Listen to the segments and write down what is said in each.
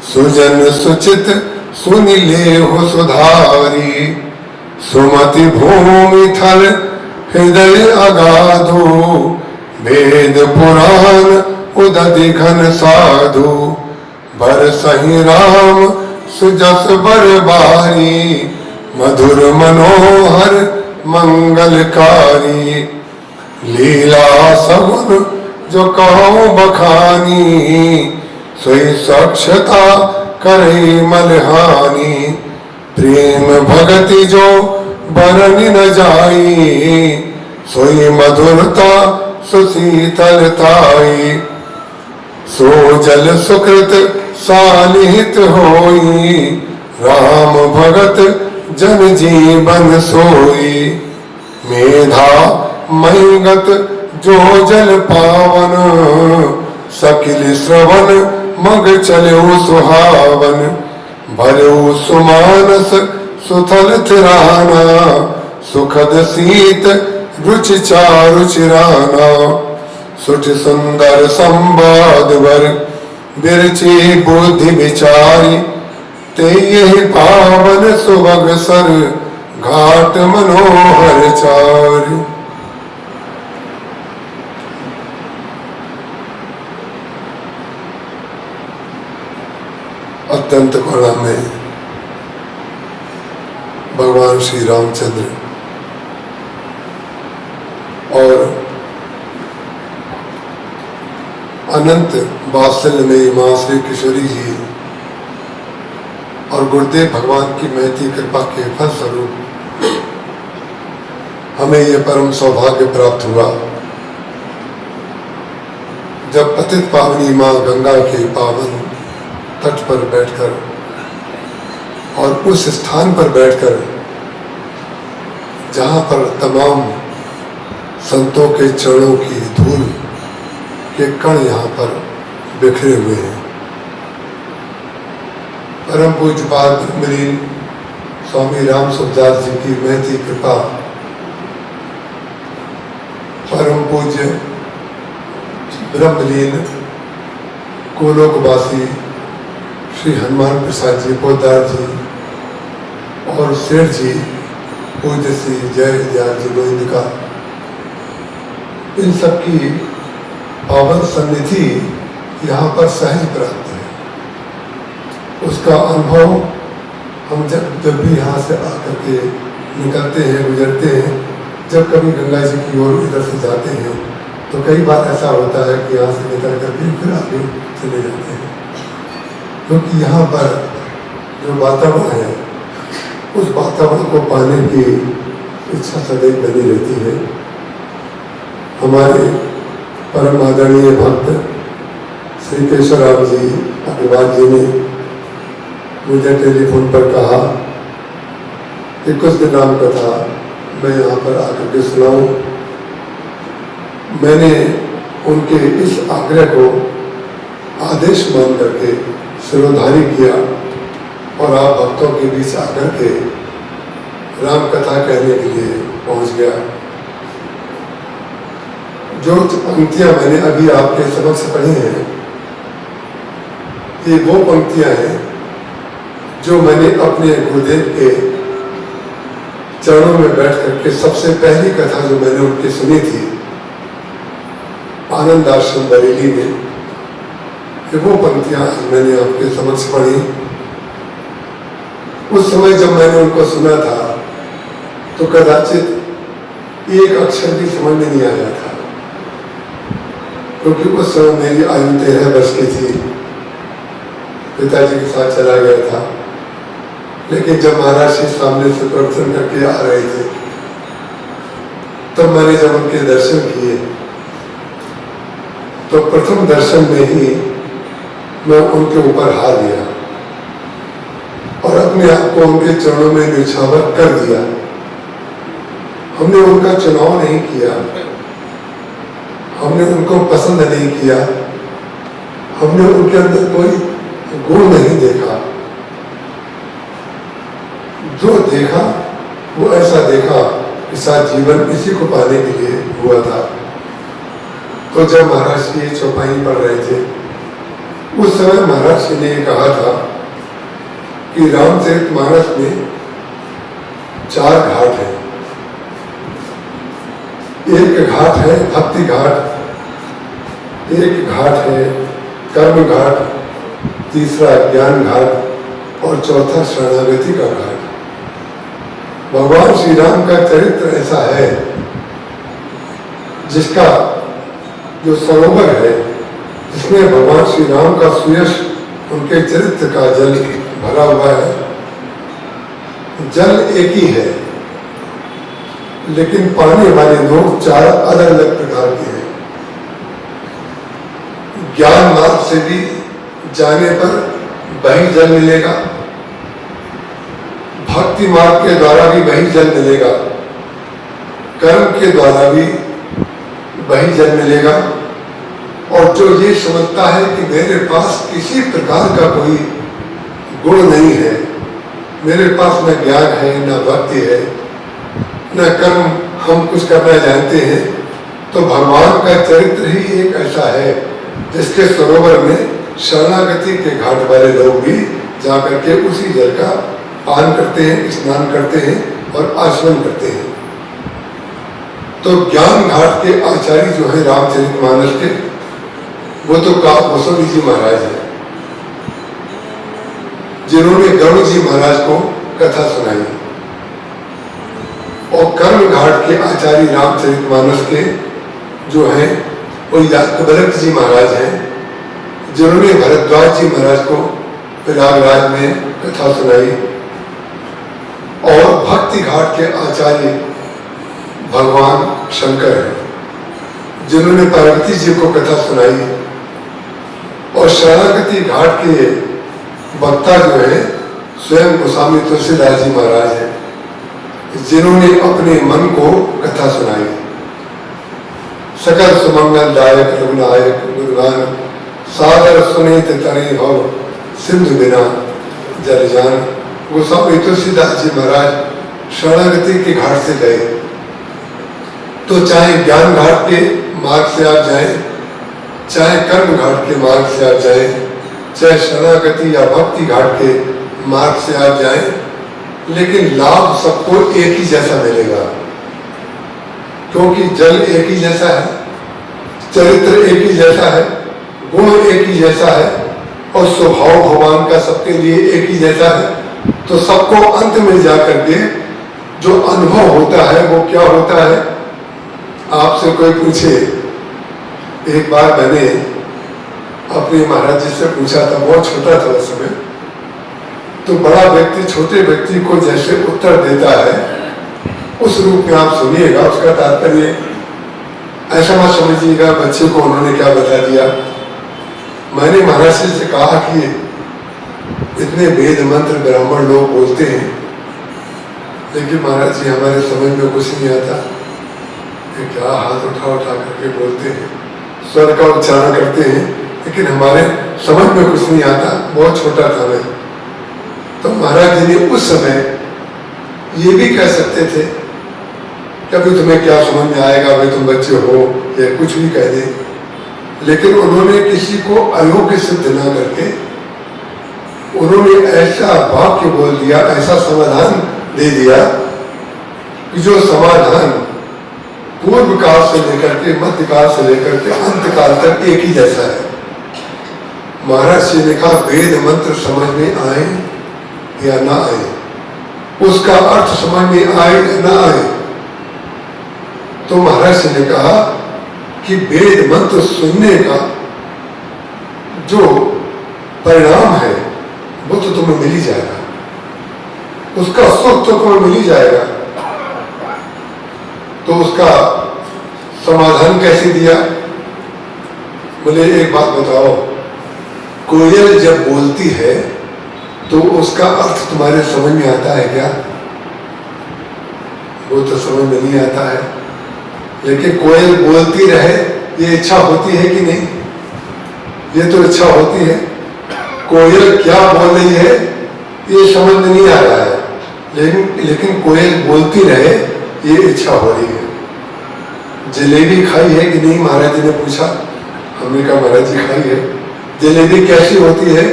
सुजन सुचित सुनिले हो सुधारी, सुमति भूमि थल हृदय अगाधो, वेद पुराण उदधि घन साधु, बर सही राम सुजस बर बारी, मधुर मनोहर मंगलकारी, लीला सगुन जो कहो बखानी, सोई साक्षता करे मलहानी, प्रेम भगति जो बरन न जाई, सोई मधुरता सुशीतलताई, सो जल सुकृत सालिहित होई, राम भगत जन जीवन सोई, मेधा महिगत जो जल पावन, सकिल श्रवण मग चलो सुहावन, भलो सुमानस सुथल थिराना, सुखद शीत रुचि चारु चिराना, सुठ सुंदर संवाद वर बिरची बुद्धि विचारी, ते यही पावन सुभग सर घाट मनोहर चारि। अत्यंत करुणा में भगवान श्री रामचंद्र और अनंत वात्सल्य में मां श्री किशोरी जी और गुरुदेव भगवान की महती कृपा के फलस्वरूप हमें यह परम सौभाग्य प्राप्त हुआ जब पतित पावनी मां गंगा के पावन तट पर बैठकर और उस स्थान पर बैठकर जहां पर तमाम संतों के चरणों की धूल के कण यहाँ पर बिखरे हुए हैं। परम पूज्यपाद ब्रह्मलीन स्वामी राम सुखदास जी की महती कृपा, परम पूज्य ब्रह्मलीन कोलोकवासी श्री हनुमान प्रसाद जी पोदार जी और सेठ जी पूज्य श्री जय दयाल जी गोविंद का, इन सबकी पावन सन्निधि यहाँ पर सहज प्राप्त है। उसका अनुभव हम जब भी यहाँ से आकर के निकलते हैं, गुजरते हैं, जब कभी गंगा जी की ओर इधर से जाते हैं तो कई बार ऐसा होता है कि यहाँ से निकल करके फिर आगे चले जाते हैं, क्योंकि यहाँ पर जो वातावरण है उस वातावरण को पाने की इच्छा सदैव बनी रहती है। हमारे परम आदरणीय भक्त श्री केशवराम जी अग्रवाल जी ने मुझे टेलीफोन पर कहा कि कुछ दिन राम कथा मैं यहाँ पर आकर के सुनाऊं। मैंने उनके इस आग्रह को आदेश मान करके सिरोधारी किया और आप भक्तों के बीच आकर के राम कथा कहने के लिए पहुंच गया। जो पंक्तियां मैंने अभी आपके समक्ष पढ़ी हैं, ये वो पंक्तियां हैं जो मैंने अपने गुरुदेव के चरणों में बैठ करके सबसे पहली कथा जो मैंने उनकी सुनी थी आनंद आश्रम बरेली में, वो पंक्तियां मैंने आपके समक्ष पढ़ी। उस समय जब मैंने उनको सुना था तो कदाचित एक अक्षर भी समझ में नहीं आया था, क्योंकि उस समय मेरी आयु 13 वर्ष की थी। पिताजी के साथ चला गया था, लेकिन जब महाराज जी सामने से प्रवचन करके आ रहे थे तब मैंने जब उनके दर्शन किए तो प्रथम दर्शन में ही मैं उनके ऊपर हार गया और अपने आप को उनके चरणों में न्यौछावर कर दिया। हमने उनका चुनाव नहीं किया, हमने उनको पसंद नहीं किया, हमने उनके अंदर कोई गुण नहीं देखा। जो देखा वो ऐसा देखा कि साथ जीवन इसी को पाने के लिए हुआ था। तो जब महाराज जी चौपाई पढ़ रहे थे उस समय महाराज जी ने कहा था कि रामचरितमानस में 4 घाट हैं। एक घाट है भक्ति घाट, एक घाट है कर्म घाट, तीसरा ज्ञान घाट और चौथा शरणागति का घाट। भगवान श्री राम का चरित्र ऐसा है जिसका जो सरोवर है, जिसमें भगवान श्री राम का सुयश उनके चरित्र का जल भरा हुआ है। जल एक ही है, लेकिन पाने वाले लोग 4 अलग अलग प्रकार के हैं। ज्ञान मार्ग से भी जाने पर वही जल मिलेगा, भक्ति मार्ग के द्वारा भी वही जल मिलेगा, कर्म के द्वारा भी वही जल मिलेगा। और जो ये समझता है कि मेरे पास किसी प्रकार का कोई गुण नहीं है, मेरे पास न ज्ञान है न भक्ति है न कर्म हम कुछ करना जानते हैं, तो भगवान का चरित्र ही एक ऐसा है जिसके सरोवर में शरणागति के घाट वाले लोग भी जाकर के उसी जल का पान करते हैं, स्नान करते हैं और आचमन करते हैं। तो ज्ञान घाट के आचार्य जो है रामचरितमानस के, वो तो गोस्वामी जी महाराज हैं, जिन्होंने गरुड़ जी महाराज को कथा सुनाई। और कर्म घाट के आचार्य रामचरितमानस के जो हैं वो याज्ञवल्क्य जी महाराज हैं, जिन्होंने भरद्वाज जी महाराज को प्रयागराज में कथा सुनाई। और भक्ति घाट के आचार्य भगवान शंकर हैं, जिन्होंने पार्वती जी को कथा सुनाई। और शरणागति घाट के वक्ता जो है स्वयं गोस्वामी तुलसीदास जी महाराज हैं, जिन्होंने अपने मन को कथा सुनाई। सकल सुमंगल दायक रघुनायक गुरुगान, सागर सुनीत तने भव सिंधु बिना जल जान। गोस्वामी तुलसीदास जी महाराज शरणागति के घाट से गए, तो चाहे ज्ञान घाट के मार्ग से आप जाएं, चाहे कर्म घाट के मार्ग से आप जाएं, चाहे शरणागति या भक्ति घाट के मार्ग से आप जाएं, लेकिन लाभ सबको एक ही जैसा मिलेगा, क्योंकि जल एक ही जैसा है, चरित्र एक ही जैसा है, गुण एक ही जैसा है और स्वभाव भगवान का सबके लिए एक ही जैसा है। तो सबको अंत में जाकर के जो अनुभव होता है वो क्या होता है। आपसे कोई पूछे, एक बार मैंने अपने महाराज जी से पूछा था, बहुत छोटा था उस समय, तो बड़ा व्यक्ति छोटे व्यक्ति को जैसे उत्तर देता है उस रूप में आप सुनिएगा। उसका तात्पर्य ऐसा मत समझिएगा बच्चे को उन्होंने क्या बता दिया। मैंने महाराज जी से कहा कि इतने वेद मंत्र ब्राह्मण लोग बोलते हैं, लेकिन महाराज जी हमारे समझ में कुछ नहीं आता कि क्या हाथ उठा उठा करके बोलते हैं, स्वर का उच्चारण करते हैं, लेकिन हमारे समझ में कुछ नहीं आता। बहुत छोटा था मैं। तो महाराज जी ने उस समय ये भी कह सकते थे कि अभी तुम्हें क्या समझ में आएगा, भाई तुम बच्चे हो, या कुछ भी कह दे, लेकिन उन्होंने किसी को अयोग्य सिद्ध ना करके उन्होंने ऐसा वाक्य बोल दिया, ऐसा समाधान दे दिया कि जो समाधान पूर्व काल से लेकर के मध्य काल से लेकर के अंत काल तक एक ही जैसा है। महाराज जी ने कहा वेद मंत्र समझ में आए या ना आए, उसका अर्थ समझ में आए या ना आए, तो महाराज जी ने कहा कि वेद मंत्र सुनने का जो परिणाम है वो तो तुम्हें मिल ही जाएगा, उसका सुख तो तुम्हें मिल ही जाएगा। तो उसका समाधान कैसे दिया? बोले एक बात बताओ, कोयल जब बोलती है तो उसका अर्थ तुम्हारे समझ में आता है क्या? वो तो समझ में नहीं आता है, लेकिन कोयल बोलती रहे ये इच्छा होती है कि नहीं? ये तो इच्छा होती है। कोयल क्या बोल रही है ये समझ में नहीं आ रहा है, लेकिन कोयल बोलती रहे ये इच्छा हो रही है। जलेबी खाई है कि नहीं? महाराज जी ने पूछा। हमने कहा महाराज जी खाई है। जलेबी कैसी होती है?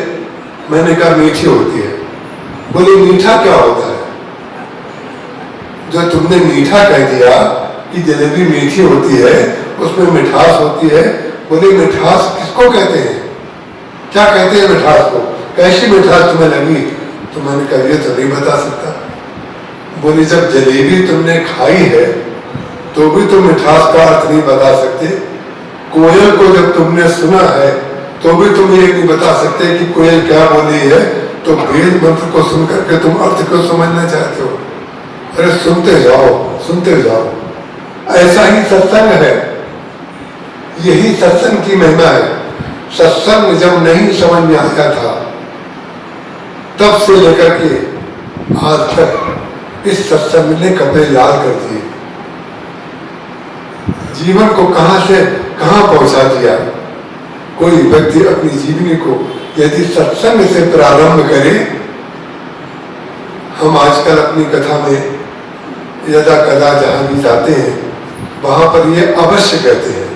मैंने कहा मीठी होती है। बोली मीठा क्या होता है? जो तुमने मीठा कह दिया कि जलेबी मीठी होती है, उसमें मिठास होती है। बोले मिठास किसको कहते हैं, क्या कहते हैं मिठास को? कैसी मिठास तुम्हें लगी? तो मैंने कहा ये तो नहीं बता सकता। बोली जब जलेबी तुमने खाई है तो भी तुम मिठास का अर्थ नहीं बता सकते। कोयल को जब तुमने सुना है तो भी तुम ये नहीं बता सकते कि कोयल क्या बोली है, तो वेद मंत्र को सुन करके तुम अर्थ को समझना चाहते हो। अरे सुनते जाओ, सुनते जाओ। ऐसा ही सत्संग है, यही सत्संग की महिमा है। सत्संग जब नहीं समझ में आता था तब से लेकर के आज तक इस सत्संग ने कपड़े लाल कर दिए, जीवन को कहां से कहां पहुंचा दिया। कोई व्यक्ति अपनी जीवनी को यदि सत्संग से प्रारंभ करे, हम आजकल अपनी कथा में यदा कदा जहां भी जाते हैं वहां पर ये अवश्य कहते हैं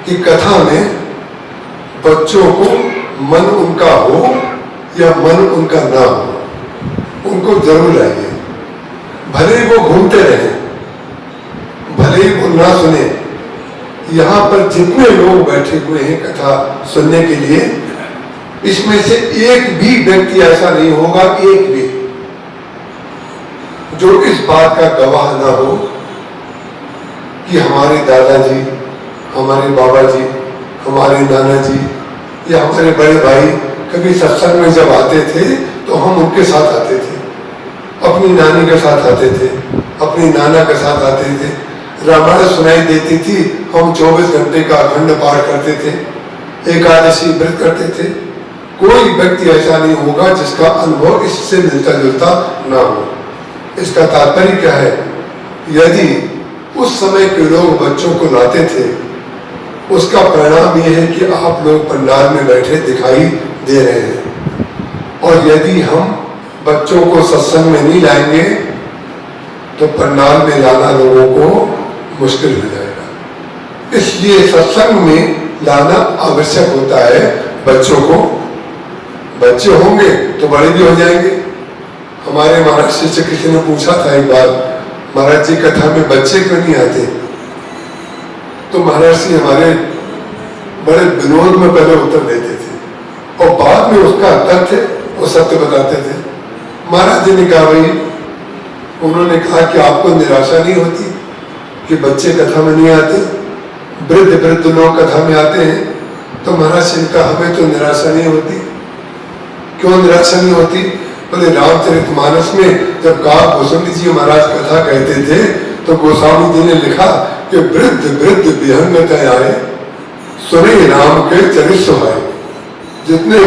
कि कथा में बच्चों को मन उनका हो या मन उनका ना हो, उनको जरूर लाइए। भले ही वो घूमते रहे, भले ही वो ना सुने। यहाँ पर जितने लोग बैठे हुए हैं कथा सुनने के लिए, इसमें से एक भी व्यक्ति ऐसा नहीं होगा, एक भी, जो इस बात का गवाह ना हो कि हमारे दादाजी, हमारे बाबा जी, हमारे नाना जी या हमारे बड़े भाई कभी सत्संग में जब आते थे तो हम उनके साथ आते थे, अपनी नानी के साथ आते थे, अपनी नाना के साथ आते थे। रामायण सुनाई देती थी, हम 24 घंटे का अखंड पाठ करते थे, एकादशी व्रत करते थे। कोई व्यक्ति ऐसा नहीं होगा जिसका अनुभव इससे मिलता जुलता ना हो। इसका तात्पर्य क्या है? यदि उस समय के लोग बच्चों को लाते थे, उसका परिणाम यह है कि आप लोग पंडाल में बैठे दिखाई दे रहे हैं। और यदि हम बच्चों को सत्संग में नहीं लाएंगे तो पंडाल में लाना लोगों को मुश्किल हो जाएगा। इसलिए सत्संग में लाना आवश्यक होता है बच्चों को। बच्चे होंगे तो बड़े भी हो जाएंगे। हमारे महाराज से किसी ने पूछा था एक बार, महाराज जी कथा में बच्चे क्यों नहीं आते? तो महाराज जी हमारे बड़े विनोद में पहले उत्तर देते थे और बाद में उसका तथ्य और सत्य बताते थे। महाराज जी ने कहा भाई, उन्होंने कहा कि आपको निराशा नहीं होती कि बच्चे कथा में नहीं आते, वृद्ध वृद्ध लोग कथा में आते हैं? तो महाराज जी ने कहा हमें तो निराशा नहीं होती, क्यों निराशा नहीं होती? बोले रामचरितमानस में जब काग भूषण जी महाराज कथा कहते थे तो गोस्वामी जी ने लिखा कि वृद्ध वृद्ध विहंगत आए सुने राम के चरित सुहाए। जितने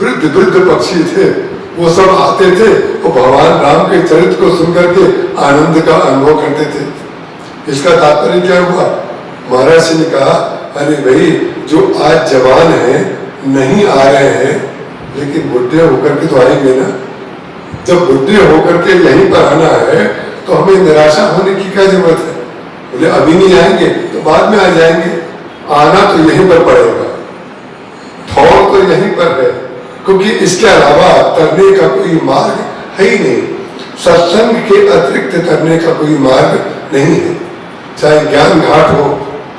वृद्ध वृद्ध पक्षी थे वो सब आते थे, वो भगवान राम के चरित्र को सुनकर के आनंद का अनुभव करते थे। इसका तात्पर्य क्या हुआ? महाराज जी ने कहा, अरे भाई जो आज जवान है नहीं आ रहे हैं, लेकिन बुढ़े होकर के तो आएंगे ना। जब बुढ़े होकर के यहीं पर आना है तो हमें निराशा होने की क्या जरूरत है? बोले अभी नहीं आएंगे तो बाद में आ जाएंगे, आना तो यहीं पर पड़ेगा, ठौर तो यहीं पर है, क्योंकि इसके अलावा तरने का कोई मार्ग है ही नहीं। सत्संग के अतिरिक्त तरने का कोई मार्ग नहीं है। चाहे ज्ञान घाट हो,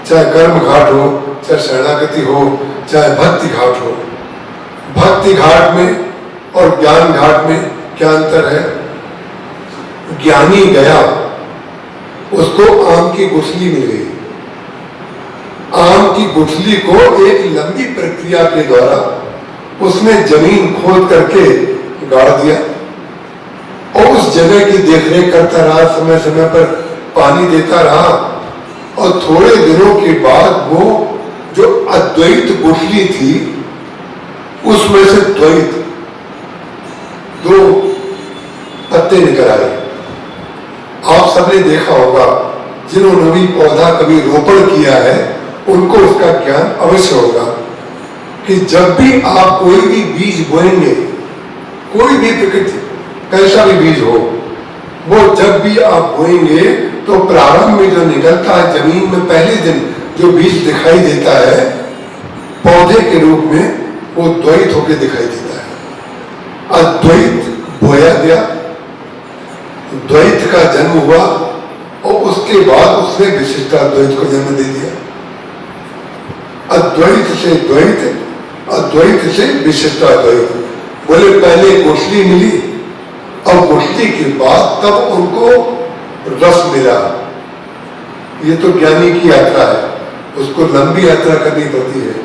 चाहे कर्म घाट हो, चाहे शरणागति हो, चाहे भक्ति घाट हो। भक्ति घाट में और ज्ञान घाट में क्या अंतर है? ज्ञानी गया, उसको आम की गुठली मिल गई। आम की गुठली को एक लंबी प्रक्रिया के द्वारा उसने जमीन खोद करके गाड़ दिया और उस जगह की देखरेख करता रहा, समय समय पर पानी देता रहा, और थोड़े दिनों के बाद वो जो अद्वैत गुठली थी उसमें से द्वैत दो पत्ते निकल आए। आप सबने देखा होगा, जिन्होंने भी पौधा कभी रोपण किया है उनको उसका ज्ञान अवश्य होगा कि जब भी आप कोई भी बीज बोएंगे, कोई भी प्रकृति कैसा भी बीज हो, वो जब भी आप बोएंगे तो प्रारंभ में जो निकलता है जमीन में, पहले दिन जो बीज दिखाई देता है पौधे के रूप में, वो द्वैत होकर दिखाई देता है। अद्वैत बोया गया, द्वैत का जन्म हुआ और उसके बाद उसने विशिष्ट अद्वैत को जन्म दे दिया। अद्वैत से द्वैत, अद्वैत से विशिष्ट अद्वैत। बोले पहले गुठली मिली और गुठली के बाद तब उनको रस मिला। ये तो ज्ञानी की यात्रा है, उसको लंबी यात्रा करनी पड़ती है।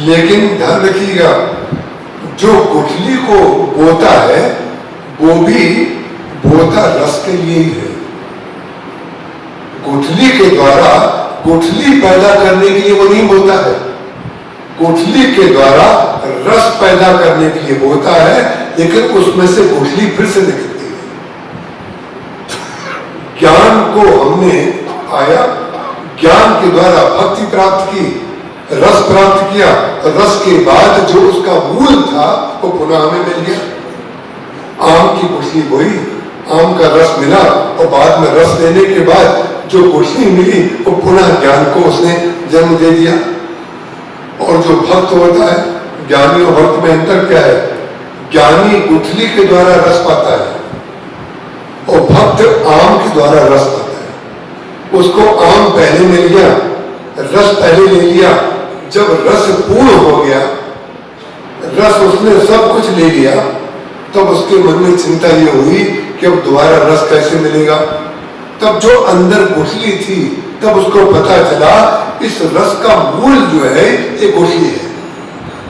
लेकिन ध्यान रखिएगा, जो गुठली को बोता है वो भी बोता रस के लिए ही है। गुठली के द्वारा गुठली पैदा करने के लिए वो नहीं बोता है, गुठली के द्वारा रस पैदा करने के लिए बोता है, लेकिन उसमें से गुठली फिर से निकलती है। ज्ञान को हमने आया, ज्ञान के द्वारा भक्ति प्राप्त की, रस प्राप्त किया, रस के बाद जो उसका मूल था वो पुनः हमें मिल गया। आम की गुठली बोई, आम का रस मिला और बाद में रस देने के बाद जो गुठली मिली वो पुनः ज्ञान को उसने जन्म दे दिया। और जो भक्त होता है, ज्ञानी और भक्त में अंतर क्या है? ज्ञानी गुठली के द्वारा रस पाता है और भक्त आम के द्वारा रस पाता है। उसको आम पहले मिल गया, रस पहले ले लिया। जब रस पूर्ण हो गया, रस उसने सब कुछ ले लिया, तब उसके मन में चिंता ये हुई कि अब दोबारा रस कैसे मिलेगा। तब जो अंदर गुठली थी तब उसको पता चला इस रस का मूल जो है ये गुठली है।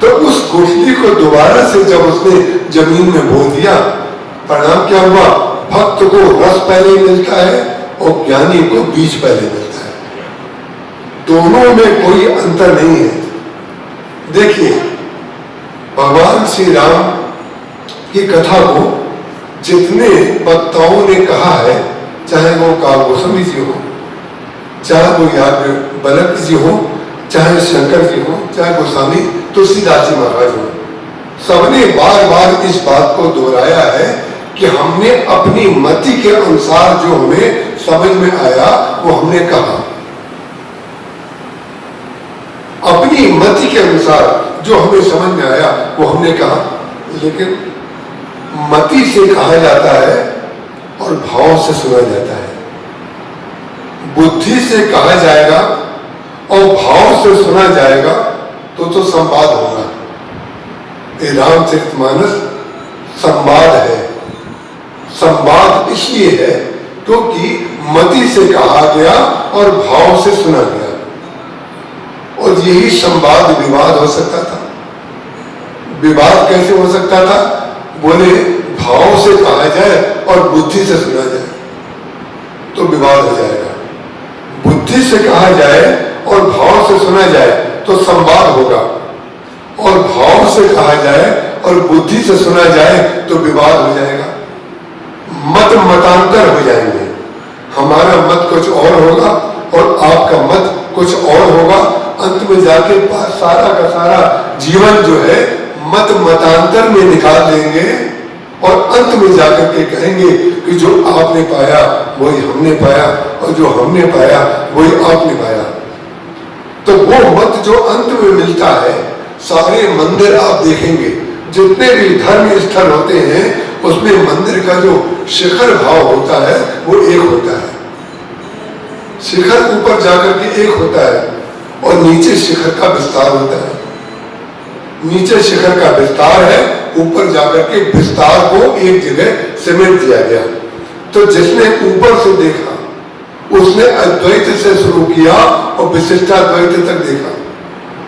तो उस गुठली को दोबारा से जब उसने जमीन में बो दिया, परिणाम क्या हुआ? भक्त को रस पहले मिलता है और ज्ञानी को बीज पहले मिलता है। दोनों में कोई अंतर नहीं है। देखिए, भगवान श्री राम की कथा को जितने वक्ताओं ने कहा है, चाहे वो कालभूषण जी हो, चाहे वो याज्ञवल्क्य जी हो, चाहे शंकर जी हो, चाहे गोस्वामी तुलसीदास जी महाराज हो, सबने बार बार इस बात को दोहराया है कि हमने अपनी मति के अनुसार जो हमें समझ में आया वो हमने कहा। अपनी मति के अनुसार जो हमें समझ में आया वो हमने कहा। लेकिन मति से कहा जाता है और भाव से सुना जाता है। बुद्धि से कहा जाएगा और भाव से सुना जाएगा तो संवाद होगा। ये रामचरितमानस संवाद है। संवाद इसलिए है क्योंकि मति से कहा गया और भाव से सुना गया, और यही संवाद विवाद हो सकता था। विवाद कैसे हो सकता था? बोले भाव से कहा जाए और बुद्धि से सुना जाए तो विवाद हो जाएगा, बुद्धि से कहा जाए और भाव से सुना जाए तो संवाद होगा, और भाव से कहा जाए और बुद्धि से सुना जाए तो विवाद हो जाएगा, मतांतर हो जाएंगे। हमारा मत कुछ और होगा और आपका मत कुछ और होगा। अंत में जाके सारा का सारा जीवन जो है मतांतर में निकाल देंगे और अंत में जाकर के कहेंगे कि जो आपने पाया वही हमने पाया और जो हमने पाया वही आपने पाया। तो वो मत जो अंत में मिलता है, सारे मंदिर आप देखेंगे जितने भी धर्म स्थल होते हैं उसमें मंदिर का जो शिखर भाव होता है वो एक होता है। शिखर ऊपर जाकर के एक होता है और नीचे शिखर का विस्तार होता है। नीचे शिखर का विस्तार है, ऊपर जाकर के विस्तार को एक जगह सिमट दिया गया। तो जिसने ऊपर से देखा उसने अद्वैत से शुरू किया और विशिष्टाद्वैत तक देखा,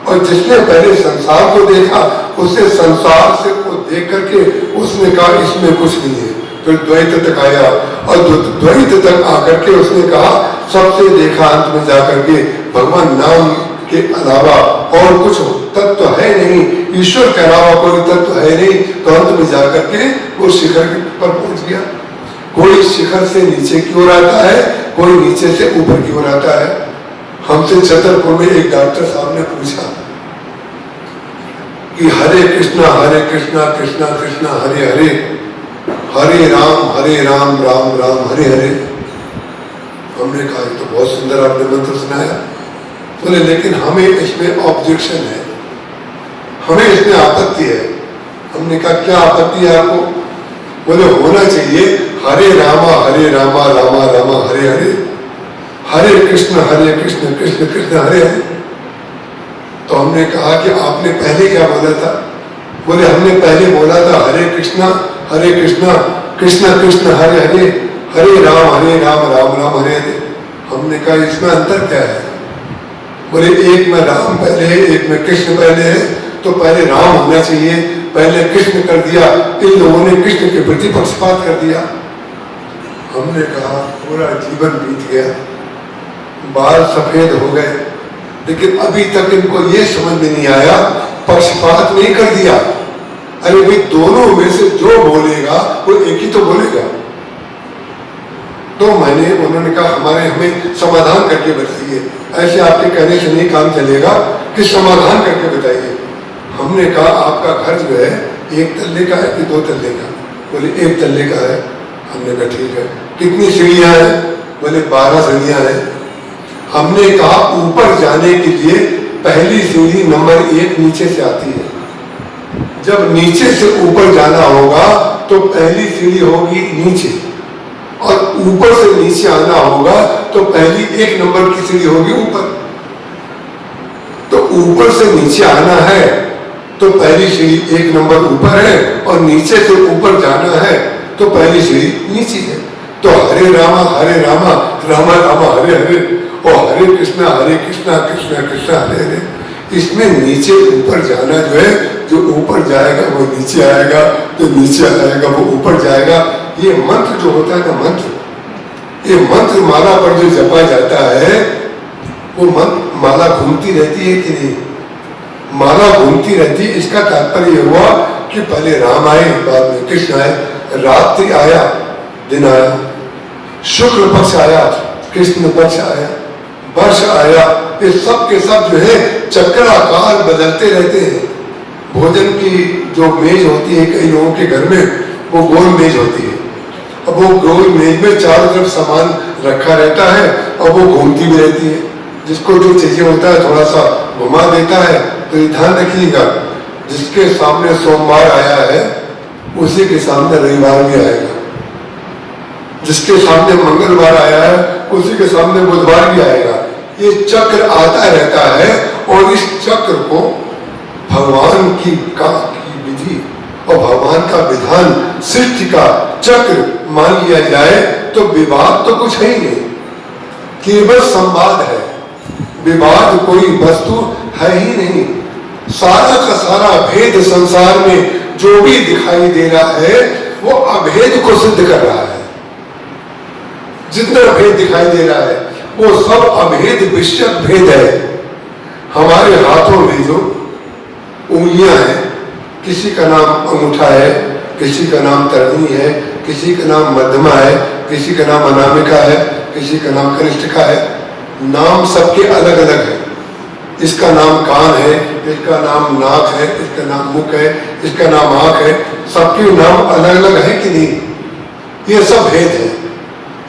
और जिसने पहले संसार को देखा उसने संसार से को देख करके उसने कहा इसमें कुछ नहीं है, फिर द्वैत तक आया और द्वैत तक आकर के उसने कहा सबसे देखा अंत में जाकर के भगवान नाम के अलावा और कुछ तत्व है नहीं, ईश्वर के अलावा कोई तत्व है नहीं। तो अंत में जाकर के वो शिखर पर पहुंच गया। कोई शिखर से नीचे की ओर आता है, कोई नीचे से ऊपर की ओर आता है। हमसे छतरपुर में एक डॉक्टर साहब ने पूछा कि हरे कृष्णा कृष्णा कृष्णा हरे हरे, हरे राम राम राम हरे हरे। हमने कहा ये तो बहुत सुंदर आपने मंत्र सुनाया। बोले लेकिन हमें इसमें ऑब्जेक्शन है, हमें इसमें आपत्ति है। हमने कहा क्या आपत्ति है आपको? बोले होना चाहिए हरे रामा रामा रामा हरे हरे, हरे कृष्ण कृष्ण कृष्ण हरे हरे। तो हमने कहा कि आपने पहले क्या बोला था? बोले हमने पहले बोला था हरे कृष्णा कृष्ण कृष्ण हरे हरे, हरे राम राम राम हरे हरे। हमने कहा इसमें अंतर क्या है? बोले एक में राम पहले है, एक में कृष्ण पहले है, तो पहले राम होना चाहिए, पहले कृष्ण कर दिया। इन लोगों ने कृष्ण के प्रति पक्षपात कर दिया। हमने कहा पूरा जीवन बीत गया, बाल सफेद हो गए, लेकिन अभी तक इनको ये समझ में नहीं आया पक्षपात नहीं कर दिया। अरे भाई दोनों में से जो बोलेगा वो एक ही तो बोलेगा। तो उन्होंने कहा हमें समाधान करके बताइए, ऐसे आपके कहने से नहीं काम चलेगा कि समाधान करके बताइए। हमने कहा आपका घर जो है एक तल्ले का है कि दो तल्ले का? बोले एक तल्ले का है। हमने कहा ठीक है, कितनी सीढ़ियां हैं? बोले 12 सीढ़ियां हैं। हमने कहा ऊपर जाने के लिए पहली सीढ़ी नंबर 1 नीचे से आती है, जब नीचे से ऊपर जाना होगा तो पहली सीढ़ी होगी नीचे, और ऊपर से नीचे आना होगा तो पहली 1 नंबर की सीढ़ी होगी ऊपर। तो ऊपर से नीचे आना है तो पहली सीढ़ी 1 नंबर ऊपर है, और नीचे से ऊपर जाना है तो पहली सीढ़ी नीचे है। तो हरे रामा रामा रामा हरे हरे, और हरे कृष्णा कृष्णा कृष्णा हरे हरे। इसमें नीचे ऊपर जाना जो है, जो ऊपर जाएगा वो नीचे आएगा, जो नीचे आएगा वो ऊपर जाएगा। ये मंत्र जो होता है ना, मंत्र, ये मंत्र माला पर जो जपा जाता है वो मंत्र माला घूमती रहती है कि नहीं? माला घूमती रहती है। इसका तात्पर्य हुआ कि पहले राम आए, बाद में कृष्ण आए, रात्रि आया, दिन आया, शुक्ल पक्ष आया, कृष्ण पक्ष आया, वर्ष आया। ये सब के सब जो है चक्राकार बदलते रहते हैं। भोजन की जो मेज होती है कई लोगों के घर में, वो गोल मेज होती है। अब वो गोल मेज में चारों तरफ सामान रखा रहता है और वो घूमती भी रहती है। जिसको जो चाहिए होता है थोड़ा सा घुमा देता है। तो ये ध्यान रखिएगा, जिसके सामने सोमवार आया है उसी के सामने रविवार भी आएगा, जिसके सामने मंगलवार आया है उसी के सामने बुधवार भी आएगा। ये चक्र आता रहता है, और इस चक्र को भगवान की विधि और भगवान का विधान, सृष्टि का चक्र मान लिया जाए तो विवाद तो कुछ है ही नहीं, केवल संवाद है। विवाद कोई वस्तु है ही नहीं। सारा का सारा भेद संसार में जो भी दिखाई दे रहा है वो अभेद को सिद्ध कर रहा है। जितना भेद दिखाई दे रहा है वो सब अभेद विषयक भेद है। हमारे हाथों में जो उंगलियां हैं, किसी का नाम अंगूठा है, किसी का नाम तर्जनी है, किसी का नाम मध्यमा है, किसी का नाम अनामिका है, किसी का नाम कनिष्ठिका है। नाम सबके अलग अलग है। इसका नाम कान है, इसका नाम नाक है, इसका नाम मुख है, इसका नाम आंख है। सबके नाम अलग अलग है कि नहीं? ये सब भेद है।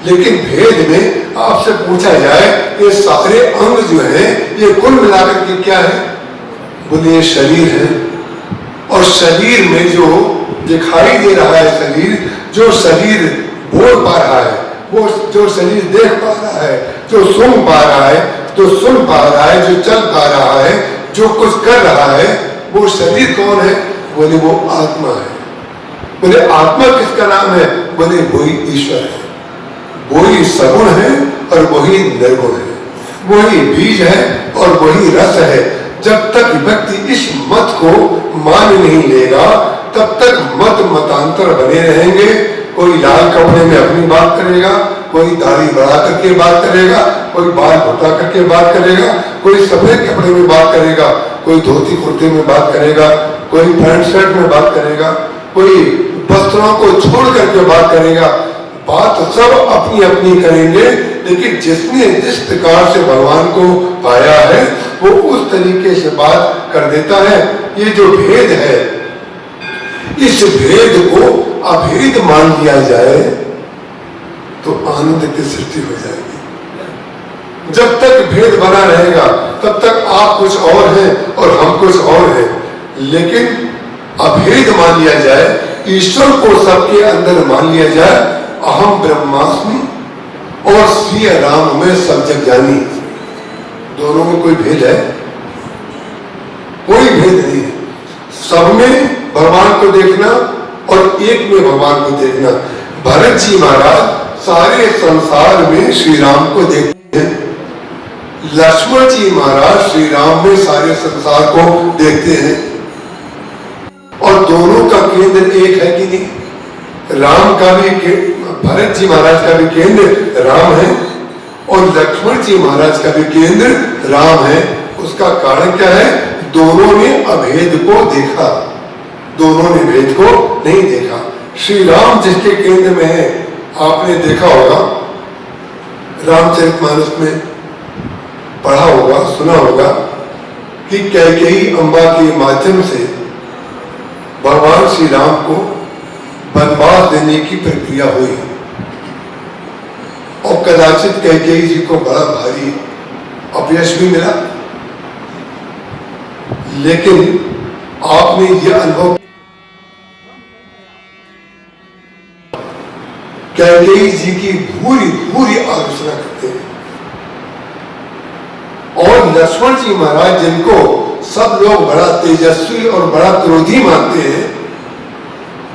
लेकिन भेद में आपसे पूछा जाए ये सारे अंग जो है ये कुल मिलाकर के क्या है? बोले ये शरीर है। और शरीर में जो दिखाई दे रहा है शरीर, जो शरीर बोल पा रहा है, वो जो शरीर देख पा रहा है, जो सुन पा रहा है, जो सुन पा रहा है, जो चल पा रहा है, जो कुछ कर रहा है, वो शरीर कौन है? बोले वो आत्मा है। बोले आत्मा किसका नाम है? बोले वही ईश्वर है। वही सगुण है और वही निर्गुण है, वही बीज है और वही रस है। जब तक व्यक्ति इस मत को मान नहीं लेगा तब तक मत मतांतर बने रहेंगे। कोई लाल कपड़े में अपनी बात करेगा, कोई दाढ़ी बढ़ा करके बात करेगा, कोई बाल घुटा करके बात करेगा, कोई सफेद कपड़े में बात करेगा, कोई धोती कुर्ते में बात करेगा, कोई पैंट शर्ट में बात करेगा, कोई वस्त्रों को छोड़ करके बात करेगा। बात सब अपनी अपनी करेंगे, लेकिन जिसने जिस प्रकार से भगवान को पाया है वो उस तरीके से बात कर देता है। ये जो भेद है, इस भेद को अभेद मान लिया जाए तो आनंद की सृष्टि हो जाएगी। जब तक भेद बना रहेगा तब तक आप कुछ और हैं और हम कुछ और हैं। लेकिन अभेद मान लिया जाए, ईश्वर को सबके अंदर मान लिया जाए, अहम ब्रह्मास्मि और श्री राम में सब जग जानी, दोनों में कोई भेद है? कोई भेद नहीं है। सब में भगवान को देखना और एक में भगवान को देखना। भरत जी महाराज सारे संसार में श्री राम को देखते हैं, लक्ष्मण जी महाराज श्री राम में सारे संसार को देखते हैं। और दोनों का केंद्र एक है कि नहीं? राम का भी, भरत जी महाराज का भी केंद्र राम है और लक्ष्मण जी महाराज का भी केंद्र राम है। उसका कारण क्या है? दोनों ने अभेद को देखा, दोनों ने भेद को नहीं देखा। श्री राम जिसके केंद्र में है, आपने देखा होगा, रामचरितमानस में पढ़ा होगा, सुना होगा कि कैकेयी अम्बा के माध्यम से भगवान श्री राम को वनवास देने की प्रक्रिया हुई और कदाचित कैकेयी जी को बड़ा भारी अपयश भी मिला। लेकिन आपने यह अनुभव, कैकेयी जी की पूरी पूरी आलोचना करते हैं और लक्ष्मण जी महाराज जिनको सब लोग बड़ा तेजस्वी और बड़ा क्रोधी मानते हैं,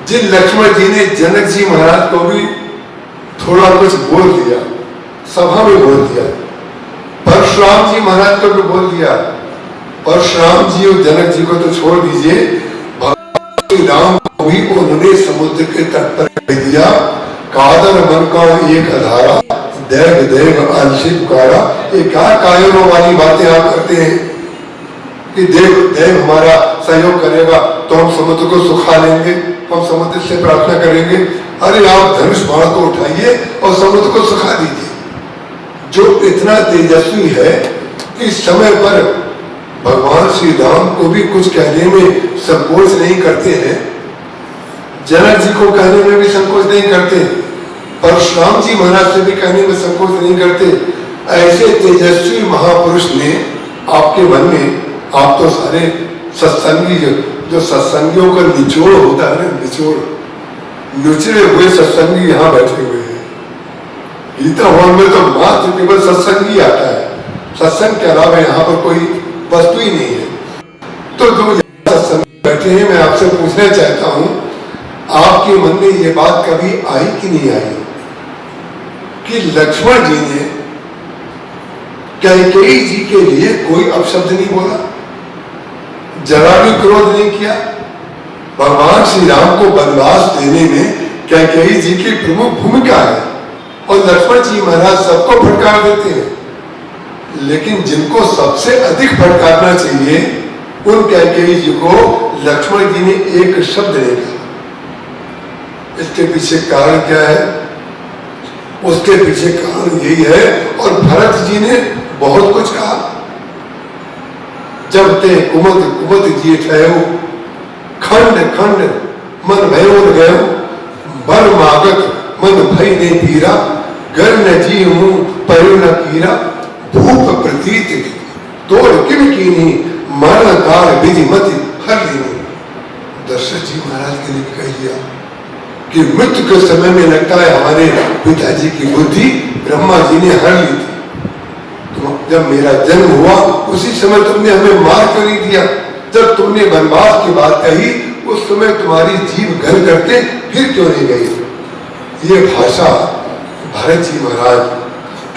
जिन लक्ष्मण जी ने जनक जी महाराज को भी थोड़ा कुछ बोल दिया, सभा में बोल दिया, परशुराम जी महाराज को भी बोल दिया। परशुराम जी और जनक जी को तो छोड़ दीजिए, भगवान राम को भी उन्होंने समुद्र के तट पर कह दिया, कादर मन का एक अधारा, देव देव अंशी पुकारा। ये क्या कायरों वाली बातें आप करते हैं कि देव देव हमारा सहयोग करेगा तो हम समुद्र को सुखा लेंगे, हम समुद्र से प्रार्थना करेंगे। अरे आप धनुष बाण को उठाइए और समुद्र को सुखा दीजिए। जो इतना तेजस्वी है कि समय पर भगवान श्री राम को भी कुछ कहने में संकोच नहीं करते हैं, जनक जी को कहने में भी संकोच नहीं करते, परशुराम जी महाराज से भी कहने में संकोच नहीं करते। ऐसे तेजस्वी महापुरुष ने आपके मन में, आप तो सारे सत्संगी, जो सत्संगियों का निचोड़ होता है ना, निचोड़, निचड़े हुए सत्संगी यहाँ बैठे हुए हैं। गीता हॉल में तो मात्र केवल सत्संगी आता है, सत्संग के अलावा यहाँ पर कोई वस्तु ही नहीं है। तो जो सत्संगी बैठे हैं, मैं आपसे पूछना चाहता हूँ, आपके मन में ये बात कभी आई कि नहीं आई कि लक्ष्मण जी ने कैकेयी जी के लिए कोई अपशब्द नहीं बोला? जरा भी क्रोध नहीं किया। भगवान श्री राम को वनवास देने में कैकेयी जी की प्रमुख भूमिका है और लक्ष्मण जी महाराज सबको फटकार देते हैं, लेकिन जिनको सबसे अधिक फटकारना चाहिए उन कैकेयी जी को लक्ष्मण जी ने एक शब्द नहीं कहा। इसके पीछे कारण क्या है? उसके पीछे कारण यही है, और भरत जी ने बहुत कुछ कहा। जब ते कुमत कुमत जी ठहरो, खंड खंड मन भयो गयो, बल मागत मन भय ने पीरा, घर न जी हूं पयो न कीरा, भूप प्रतीत तोड़ किम कीनी, मरण काल विधि मति हर लीनी। दशरथ जी महाराज के लिए कह दिया कि मृत्यु के समय में लगता है हमारे पिताजी की बुद्धि ब्रह्मा जी ने हर ली थी। तो जब मेरा जन्म हुआ उसी समय तुमने हमें मार क्यों नहीं दिया? जब तुमने वनवास की बात कही उस समय तुम्हारी जीभ घर करके फिर क्यों नहीं गई? ये भाषा भरत जी महाराज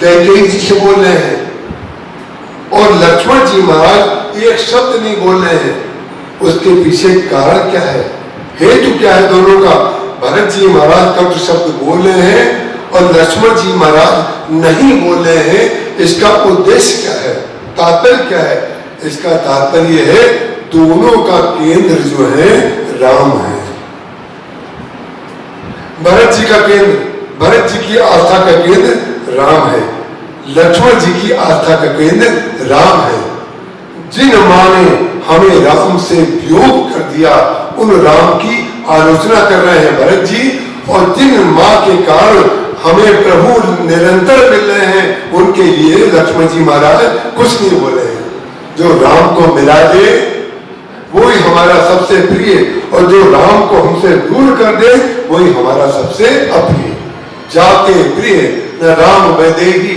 कैकेयी जी से बोल रहे हैं, और लक्ष्मण जी महाराज एक शब्द नहीं बोल रहे हैं। उसके पीछे कारण क्या है, हेतु क्या है दोनों का? भरत जी महाराज कब शब्द बोल रहे हैं और लक्ष्मण जी महाराज नहीं बोल रहे हैं, इसका उद्देश्य क्या है, तात्पर्य क्या है? इसका तात्पर्य है दोनों का केंद्र जो है राम है। भरत जी का केंद्र, भरत जी की आस्था का केंद्र राम है, लक्ष्मण जी की आस्था का केंद्र राम है। जिन माँ ने हमें राम से वियोग कर दिया उन राम की आलोचना कर रहे हैं भरत जी, और जिन माँ के कारण हमें प्रभु निरंतर मिल रहे हैं उनके लिए लक्ष्मण जी महाराज कुछ नहीं बोले हैं। जो राम को मिला दे वही हमारा सबसे प्रिय, और जो राम को हमसे दूर कर दे वही हमारा सबसे अप्रिय। जाके प्रिय न राम वैदेही,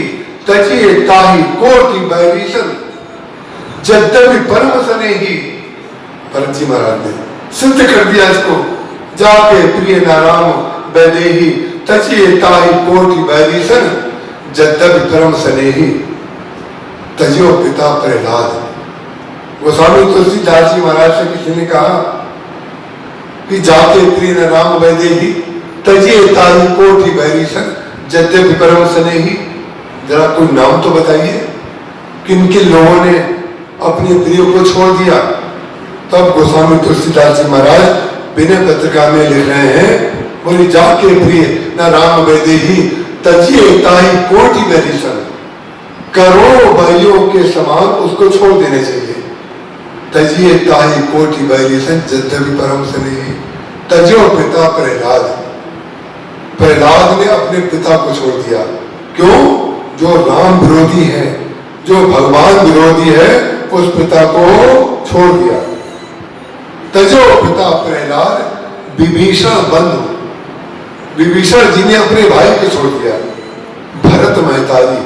तजिए ताही कोटि बैरीशन, यद्यपि परम स्नेही। भरत जी महाराज ने सिद्ध कर दिया इसको, जाके प्रिय न राम वैदेही, तजिए ताही कोटि बैरीशन, यद्यपि परम स्नेही। तजियो पिता प्रहलाद। गोस्वामी तुलसीदास जी महाराज से किसी ने कहा कि जाके प्रिय न राम वैदेही, तजिए ताही कोटि बैरीशन, यद्यपि परम स्नेही। जरा कोई नाम तो बताइए किन किन लोगों ने अपने प्रिय को छोड़ दिया? तब गोस्वामी तुलसीदास जी महाराज विनय पत्रिका में लिख रहे हैं, बोली जाके प्रिय न राम वैदेही, तजिए ताही कोटि बैरीशन। करोड़ों भाइयों के समान उसको छोड़ देने चाहिए। तजिए ताही कोटि बैरीशन, यद्यपि परम स्नेही। तजो पिता प्रहलाद। प्रहलाद ने अपने पिता को छोड़ दिया। क्यों? जो राम विरोधी है, जो भगवान विरोधी है, उस पिता को छोड़ दिया। तजो पिता प्रहलाद विभीषण बंधु। विभीषण जी ने अपने भाई को छोड़ दिया। भरत महतारी,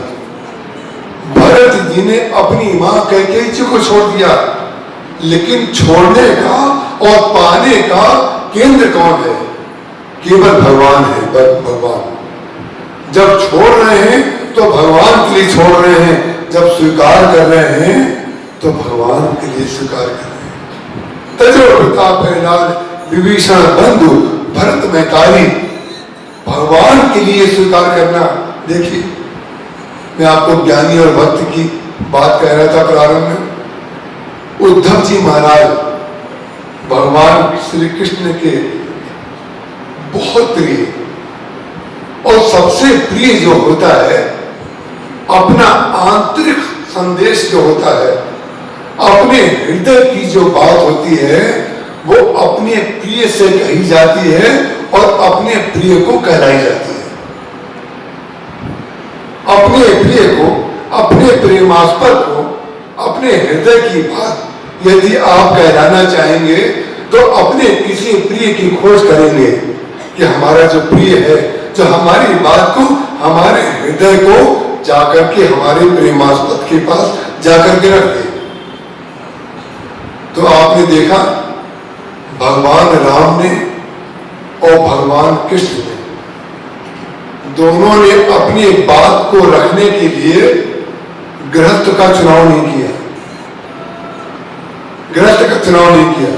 भरत जी ने अपनी मां कैकेयी जी को छोड़ दिया। लेकिन छोड़ने का और पाने का केंद्र कौन है? केवल भगवान है। भगवान जब छोड़ रहे हैं तो भगवान के लिए छोड़ रहे हैं, जब स्वीकार कर रहे हैं तो भगवान के लिए स्वीकार कर रहे हैं। तजो पिता प्रहलाद विभीषण बंधु भरत महतारी। भगवान के लिए स्वीकार करना। देखिए, मैं आपको ज्ञानी और भक्त की बात कह रहा था प्रारंभ में। उद्धव जी महाराज भगवान श्री कृष्ण के बहुत प्रिय, और सबसे प्रिय जो होता है, अपना आंतरिक संदेश जो होता है, अपने हृदय की जो बात होती है, वो अपने प्रिय से कही जाती है और अपने प्रिय को कहलाई जाती है। अपने प्रिय को, अपने प्रेमास्पद को, अपने हृदय की बात यदि आप कहलाना चाहेंगे तो अपने किसी प्रिय की खोज करेंगे कि हमारा जो प्रिय है, जो हमारी बात को, हमारे हृदय को जाकर के हमारे प्रेमास्पद के पास जाकर के रख दे। तो आपने देखा भगवान राम ने और भगवान कृष्ण ने, दोनों ने अपनी बात को रखने के लिए गृहस्थ का चुनाव नहीं किया। गृहस्थ का चुनाव नहीं किया,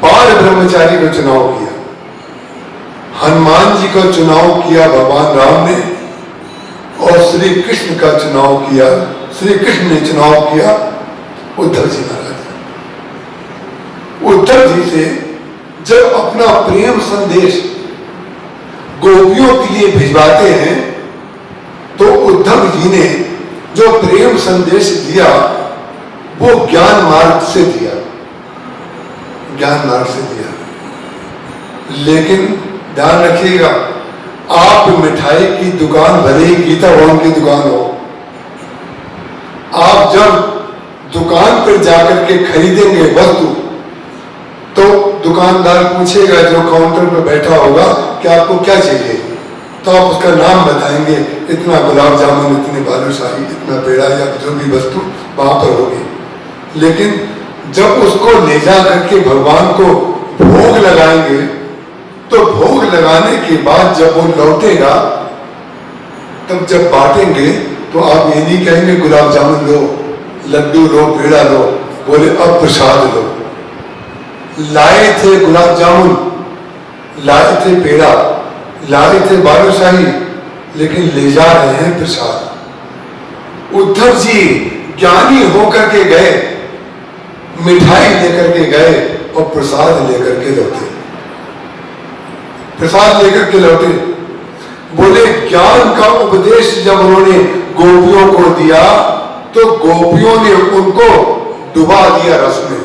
बाल ब्रह्मचारी का चुनाव किया। हनुमान जी का चुनाव किया भगवान राम ने, और श्री कृष्ण का चुनाव किया, श्री कृष्ण ने चुनाव किया उद्धव जी महाराज। उद्धव जी से जब अपना प्रेम संदेश गोपियों के लिए भिजवाते हैं, तो उद्धव जी ने जो प्रेम संदेश दिया वो ज्ञान मार्ग से दिया, ज्ञान मार्ग से दिया। लेकिन ध्यान रखिएगा, आप मिठाई की दुकान, भले ही गीता भवन की दुकान हो, आप जब दुकान पर जाकर के खरीदेंगे वस्तु, तो दुकानदार पूछेगा जो काउंटर पर बैठा होगा कि आपको क्या चाहिए, तो आप उसका नाम बताएंगे, इतना गुलाब जामुन, इतनी बालूशाही, इतना पेड़ा, या जो भी वस्तु वहां पर होगी। लेकिन जब उसको ले जा करके भगवान को भोग लगाएंगे, तो भोग लगाने के बाद जब वो लौटेगा, तब जब बांटेंगे, तो आप ये नहीं कहेंगे गुलाब जामुन लो, लड्डू लो, पेड़ा लो, बोले अब प्रसाद लो। लाए थे गुलाब जामुन, लाए थे पेड़ा, लाए थे बालूशाही, लेकिन ले जा रहे हैं प्रसाद। उद्धव जी ज्ञानी होकर के गए, मिठाई लेकर के गए और प्रसाद लेकर के लौटे, प्रसाद लेकर के लौटे। बोले ज्ञान का उपदेश जब उन्होंने गोपियों को दिया, तो गोपियों ने उनको डुबा दिया रस में,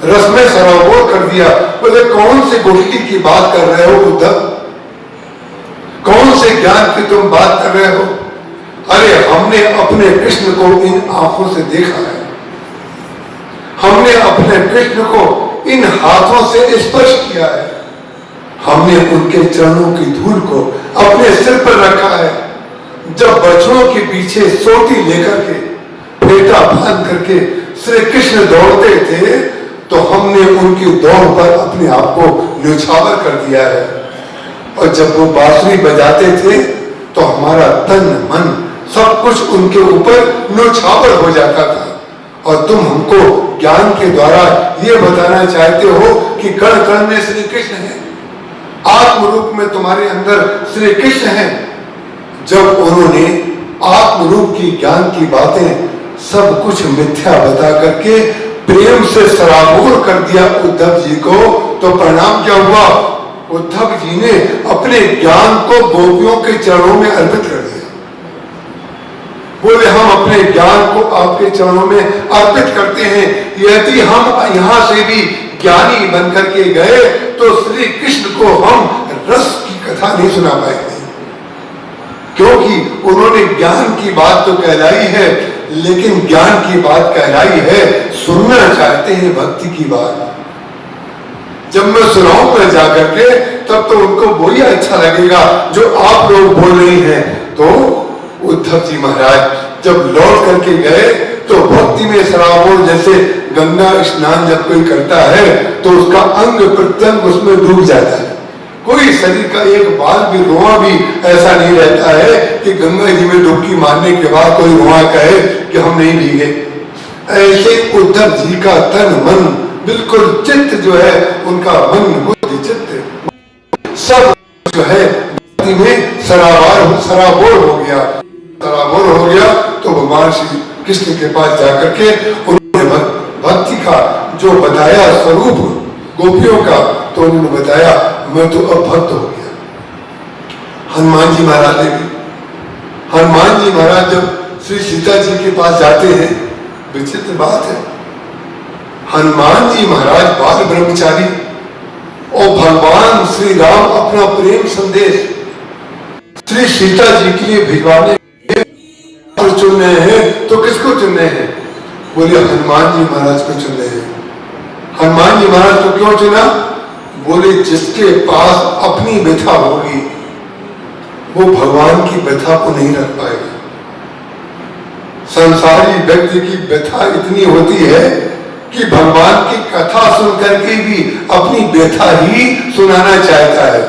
रस में सराबोर कर दिया। बोले कौन से गोष्ठी की बात कर रहे हो उद्धव, कौन से ज्ञान की तुम बात कर रहे हो? अरे हमने अपने कृष्ण को इन आंखों से देखा है, हमने अपने कृष्ण को इन हाथों से स्पर्श किया है, हमने उनके चरणों की धूल को अपने सिर पर रखा है। जब बछड़ों के पीछे सोटी लेकर के, फेटा बांध करके श्री कृष्ण दौड़ते थे, तो हमने उनकी दौड़ पर अपने आप को न्यौछावर कर दिया है। और जब वो बांसुरी बजाते थे, तो हमारा तन मन सब कुछ उनके ऊपर न्यौछावर हो जाता था। और तुम हमको ज्ञान के द्वारा ये बताना चाहते हो कि कण कण में श्री कृष्ण है, आत्म रूप में तुम्हारे अंदर श्री कृष्ण है। जब उन्होंने आत्म रूप की ज्ञान की बातें सब कुछ मिथ्या बता करके प्रेम से सराबोर कर दिया उद्धव जी को, तो परिणाम क्या हुआ? उद्धव जी ने अपने ज्ञान को गोपियों के चरणों में अर्पित कर दिया। बोले हम अपने ज्ञान को आपके चरणों में अर्पित करते हैं। यदि हम यहां से भी ज्ञानी बनकर के गए, तो श्री कृष्ण को हम रस की कथा नहीं सुना पाएंगे, क्योंकि उन्होंने ज्ञान की बात तो कहलाई है, लेकिन ज्ञान की बात कहलाई है, सुनना चाहते हैं भक्ति की बात। जब मैं सुनाऊंगा जाकर के, तब तो उनको वही अच्छा लगेगा जो आप लोग बोल रही हैं। तो उद्धव जी महाराज जब लौट करके गए, तो भक्ति में सराबोर, जैसे गंगा स्नान जब कोई करता है तो उसका अंग प्रत्यंग उसमें डूब जाता है। कोई शरीर का एक बाल भी, रोआ भी ऐसा नहीं रहता है कि गंगा जी में डुबकी मारने के बाद कोई रोआ कहे कि हम नहीं भीगे। ऐसे उद्धव जी का तन मन बिल्कुल, चित्त जो है उनका, मन बुद्धि चित्त सब जो है भक्ति में सराबोर हो गया, सराबोर हो गया। तो भगवान श्री कृष्ण के पास जाकर के उन्होंने भक्ति का जो बताया स्वरूप गोपियों का, तो उन्होंने बताया मैं तो अब भक्त हो गया। हनुमान जी महाराज ने भी, हनुमान जी महाराज जब श्री सीता जी के पास जाते हैं, विचित्र बात है, हनुमान जी महाराज बाल ब्रह्मचारी, और भगवान श्री राम अपना प्रेम संदेश श्री सीता जी के लिए भिजवाने चुन रहे हैं, तो किसको चुन रहे हैं? बोले हनुमान जी महाराज को चुन रहे हैं। हनुमान जी महाराज को क्यों चुना? बोले जिसके पास अपनी व्यथा होगी, वो भगवान की व्यथा को नहीं रख पाएगा। संसारी व्यक्ति की व्यथा इतनी होती है कि भगवान की कथा सुन करके भी अपनी व्यथा ही सुनाना चाहता है।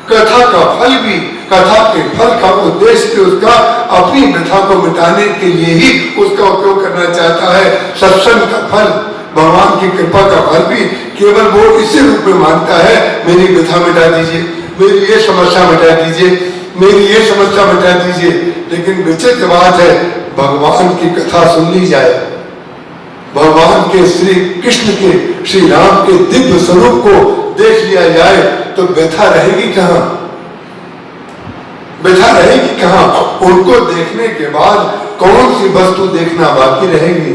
कथा का फल भी, कथा के फल का उद्देश्य भी उसका अपनी व्यथा को मिटाने के लिए ही उसका उपयोग करना चाहता है। सत्संग का फल, भगवान की कृपा का फल भी केवल वो इसी रूप में मांगता है, मेरी व्यथा मिटा दीजिए, मेरी ये समस्या मिटा दीजिए, मेरी ये समस्या मिटा दीजिए। लेकिन विचित्र बात है, भगवान की कथा सुन ली जाए, भगवान के श्री कृष्ण के, श्री राम के दिव्य स्वरूप को देख लिया जाए तो व्यथा रहेगी कहां? व्यथा रहेगी कहां? उनको देखने के बाद कौन सी वस्तु देखना बाकी रहेगी?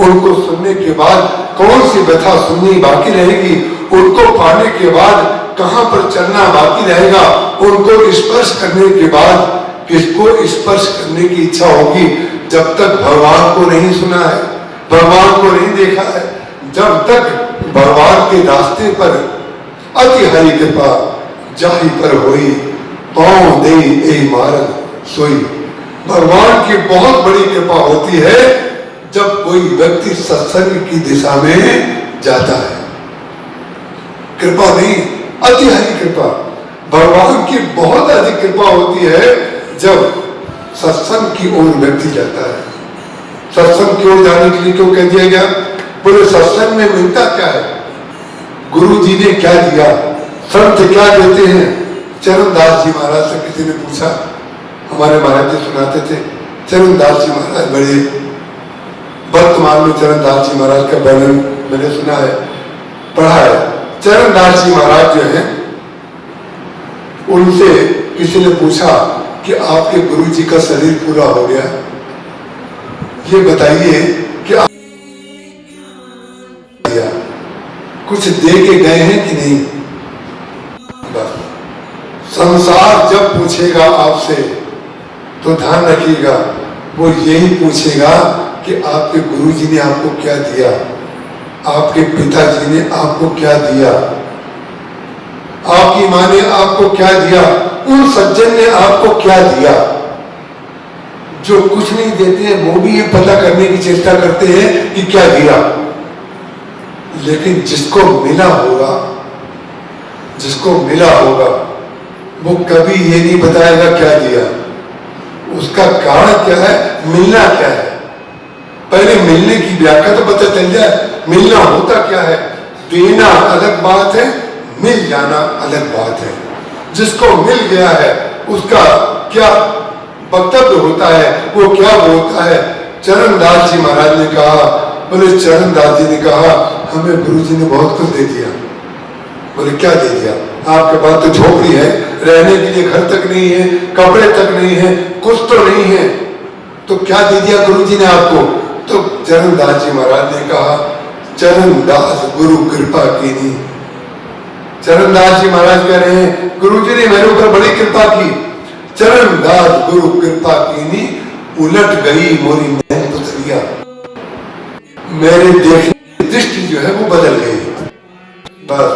उनको सुनने के बाद कौन सी व्यथा सुननी बाकी रहेगी? उनको पाने के बाद कहां पर चलना बाकी रहेगा? उनको स्पर्श करने के बाद किसको स्पर्श करने की इच्छा होगी? जब तक भगवान को नहीं सुना है, भगवान को नहीं देखा है, जब तक भगवान के रास्ते पर अति हरि कृपा जाहि पर होई, पांव दे ए मार्ग सोई। भगवान की बहुत बड़ी कृपा होती है जब कोई व्यक्ति सत्संग की दिशा में जाता है। कृपा नहीं, अति हरि कृपा। भगवान की बहुत अधिक कृपा होती है जब सत्संग की ओर व्यक्ति जाता है। सत्संग की ओर जाने के लिए क्यों कह दिया गया? बोले सत्संग में मिलता क्या है? गुरु जी ने क्या दिया, संत क्या देते हैं? चरणदास जी महाराज से किसी ने पूछा, हमारे महाराज जी सुनाते थे, चरणदास जी महाराज बड़े, वर्तमान में चरणदास जी महाराज का वर्णन मैंने सुना है, पढ़ा है। चरणदास जी महाराज जो हैं, उनसे किसी ने पूछा कि आपके गुरु जी का शरीर पूरा हो गया, ये बताइए कि आप कुछ दे के गए हैं कि नहीं? बस संसार जब पूछेगा आपसे तो ध्यान रखिएगा, वो यही पूछेगा कि आपके गुरुजी ने आपको क्या दिया, आपके पिताजी ने आपको क्या दिया, आपकी माँ ने आपको क्या दिया, उन सज्जन ने आपको क्या दिया। जो कुछ नहीं देते हैं वो भी ये पता करने की चेष्टा करते हैं कि क्या दिया, लेकिन जिसको मिला होगा, जिसको मिला होगा वो कभी ये नहीं बताएगा क्या दिया, उसका कारण क्या है, मिलना क्या है। पहले मिलने की व्याख्या तो पता चल जाए, मिलना होता क्या है। देना अलग बात है, मिल जाना अलग बात है। जिसको मिल गया है उसका क्या वक्तव्य होता है, वो क्या बोलता है। चरणदास जी महाराज ने कहा, बोले चरणदास जी ने कहा, हमें गुरु जी ने बहुत कुछ दे दिया। बोले क्या दे दिया? आपके पास तो झोपड़ी है, रहने के लिए घर तक नहीं है, कपड़े तक नहीं है, कुछ तो नहीं है, तो क्या दे दिया गुरु जी ने आपको? तो चरणदास जी महाराज ने कहा, चरणदास गुरु कृपा कीनी। चरणदास जी महाराज कह रहे हैं, गुरु जी ने मेरे ऊपर बड़ी कृपा की। चरणदास गुरु कृपा कीनी, उलट गई मोरी नैन पुतरिया। मेरे देखने की दृष्टि जो है वो बदल गई। बस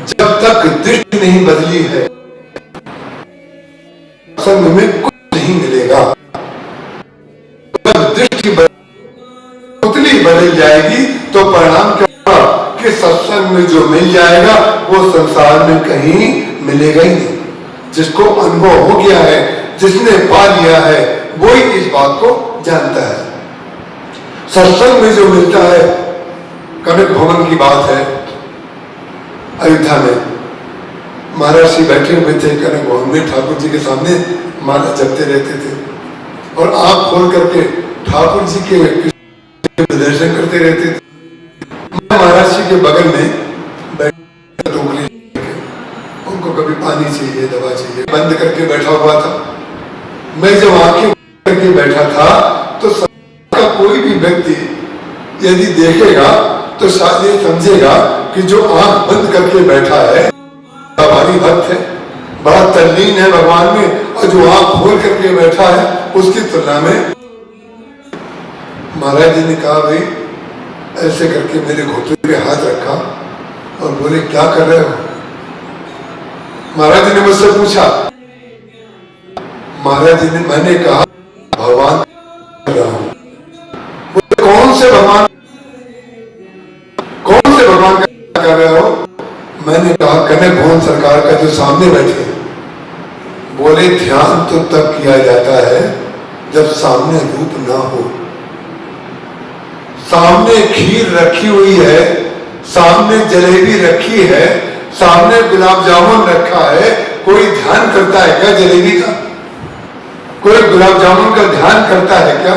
जब तक दृष्टि नहीं बदली है संग में कुछ नहीं मिलेगा। जब दृष्टि पुतली बदल जाएगी तो परिणाम क्या होगा कि सत्संग में जो मिल जाएगा वो संसार में कहीं मिलेगा ही नहीं। जिसको अनुभव हो गया है, जिसने पा लिया है, वो ही इस बात को जानता है। सत्संग में जो मिलता है, कनक भवन की बात है, अयोध्या में महाराज जी बैठे हुए थे कनक भवन में, ठाकुर जी के सामने माला जपते रहते थे और आंख खोल करके ठाकुर जी के दर्शन करते रहते थे। महाराज जी के बगल में बैठे, उनको कभी पानी चाहिए, दवा चाहिए, बंद करके बैठा हुआ था। मैं जब आंखें करके बैठा था तो का कोई भी व्यक्ति यदि देखेगा तो शायद ये समझेगा कि जो आंख बंद करके बैठा है भारी भक्त है, बड़ा तल्लीन है भगवान में, और जो आंख खोल करके बैठा है उसकी तुलना में। महाराज जी ने कहा, भाई ऐसे करके मेरे घुटने पे हाथ रखा और बोले क्या कर रहे हो? महाराज जी ने मुझसे पूछा। महाराज जी ने, मैंने कहा भगवान कर रहा हूं। कौन से भगवान, कौन से भगवान कर रहे हो? मैंने कहा कनक भवन सरकार का जो सामने बैठे बोले ध्यान तो तब किया जाता है जब सामने रूप ना हो। सामने खीर रखी हुई है, सामने जलेबी रखी है, सामने गुलाब जामुन रखा है, कोई ध्यान करता है क्या जलेबी का? कोई गुलाब जामुन का ध्यान करता है क्या?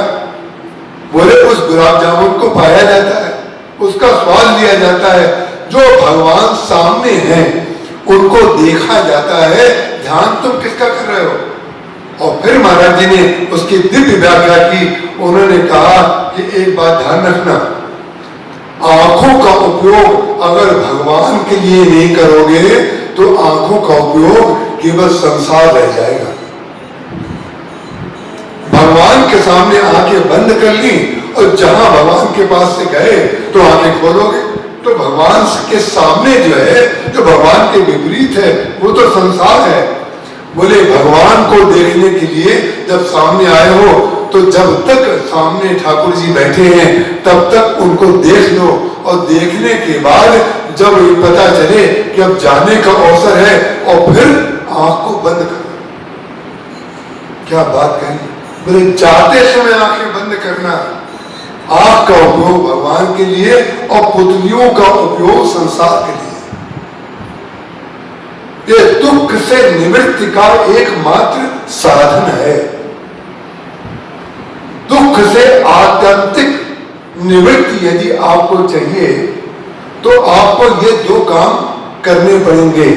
बोले उस गुलाब जामुन को पाया जाता है, उसका स्वाद लिया जाता है। जो भगवान सामने हैं उनको देखा जाता है, ध्यान तुम किसका कर रहे हो? और फिर महाराज जी ने उसकी दिव्य व्याख्या की। उन्होंने कहा कि एक बात ध्यान रखना, आंखों का उपयोग अगर भगवान के लिए नहीं करोगे तो आंखों का उपयोग केवल संसार रह जाएगा। भगवान के सामने आंखें बंद कर ली और जहां भगवान के पास से गए तो आंखें खोलोगे तो भगवान के सामने जो है, जो भगवान के विपरीत है, वो तो संसार है। बोले भगवान को देखने के लिए जब सामने आए हो तो जब तक सामने ठाकुर जी बैठे हैं तब तक उनको देख लो, और देखने के बाद जब ये पता चले कि अब जाने का अवसर है और फिर आंख को बंद करो। क्या बात कही? बोले जाते समय आंखें बंद करना। आंख का उपयोग भगवान के लिए और पुतलियों का उपयोग संसार के लिए। ये दुख से निवृत्ति का एकमात्र साधन है। दुख से आत्यंतिक निवृत्ति यदि आपको चाहिए तो आपको ये दो काम करने पड़ेंगे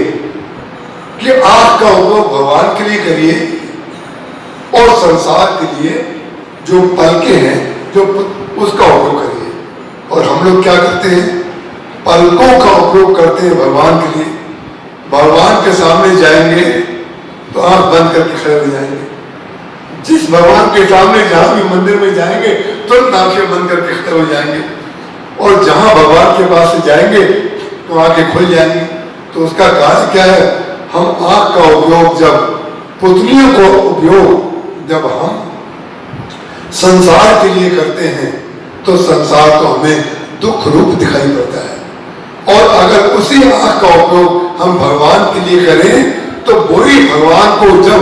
कि आंख का उपयोग भगवान के लिए करिए और संसार के लिए जो पलके हैं जो उसका उपयोग करिए। और हम लोग क्या करते हैं? पलकों का उपयोग करते हैं भगवान के लिए। भगवान के सामने जाएंगे तो आंख बंद करके खड़े हो जाएंगे। जिस भगवान के सामने जहां भी मंदिर में जाएंगे तुरंत आंखें बंद करके खड़े हो जाएंगे, और जहां भगवान के पास से जाएंगे तो आंखें खुल जाएंगी। तो उसका कारण क्या है? हम आंख का उपयोग जब पुतलियों को उपयोग जब हम संसार के लिए करते हैं तो संसार तो हमें दुख रूप दिखाई पड़ता है। और अगर उसी आंख का उपयोग हम भगवान के लिए करें तो वही भगवान को जब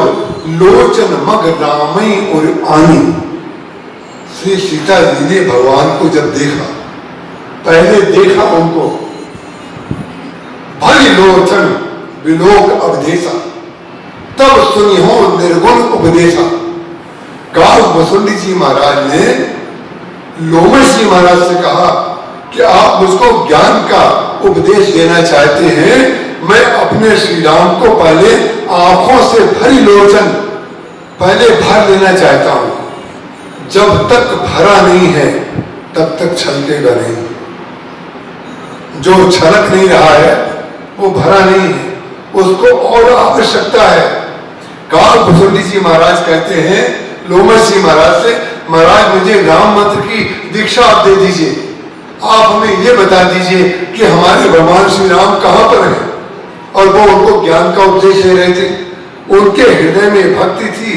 लोचन मग रामई और आनी, श्री सीता जी ने भगवान को जब देखा, पहले देखा उनको, भली लोचन विलोक अवधेशा, तब सुनी हो निर्गुण उपदेशा। काल वसुंडी जी महाराज ने लोमश जी महाराज से कहा कि आप मुझको ज्ञान का उपदेश देना चाहते हैं, मैं अपने श्री राम को पहले आंखों से भरी लोचन पहले भर लेना चाहता हूं। जब तक भरा नहीं है तब तक छलकेगा नहीं। जो छलक नहीं रहा है वो भरा नहीं है, उसको और आवश्यकता है। काल भुसुंडी जी महाराज कहते हैं लोमश जी महाराज से, महाराज मुझे राम मंत्र की दीक्षा आप दे दीजिए, आप हमें ये बता दीजिए कि हमारे भगवान श्री राम कहां पर हैं। और वो उनको ज्ञान का उपदेश दे रहे थे। उनके हृदय में भक्ति थी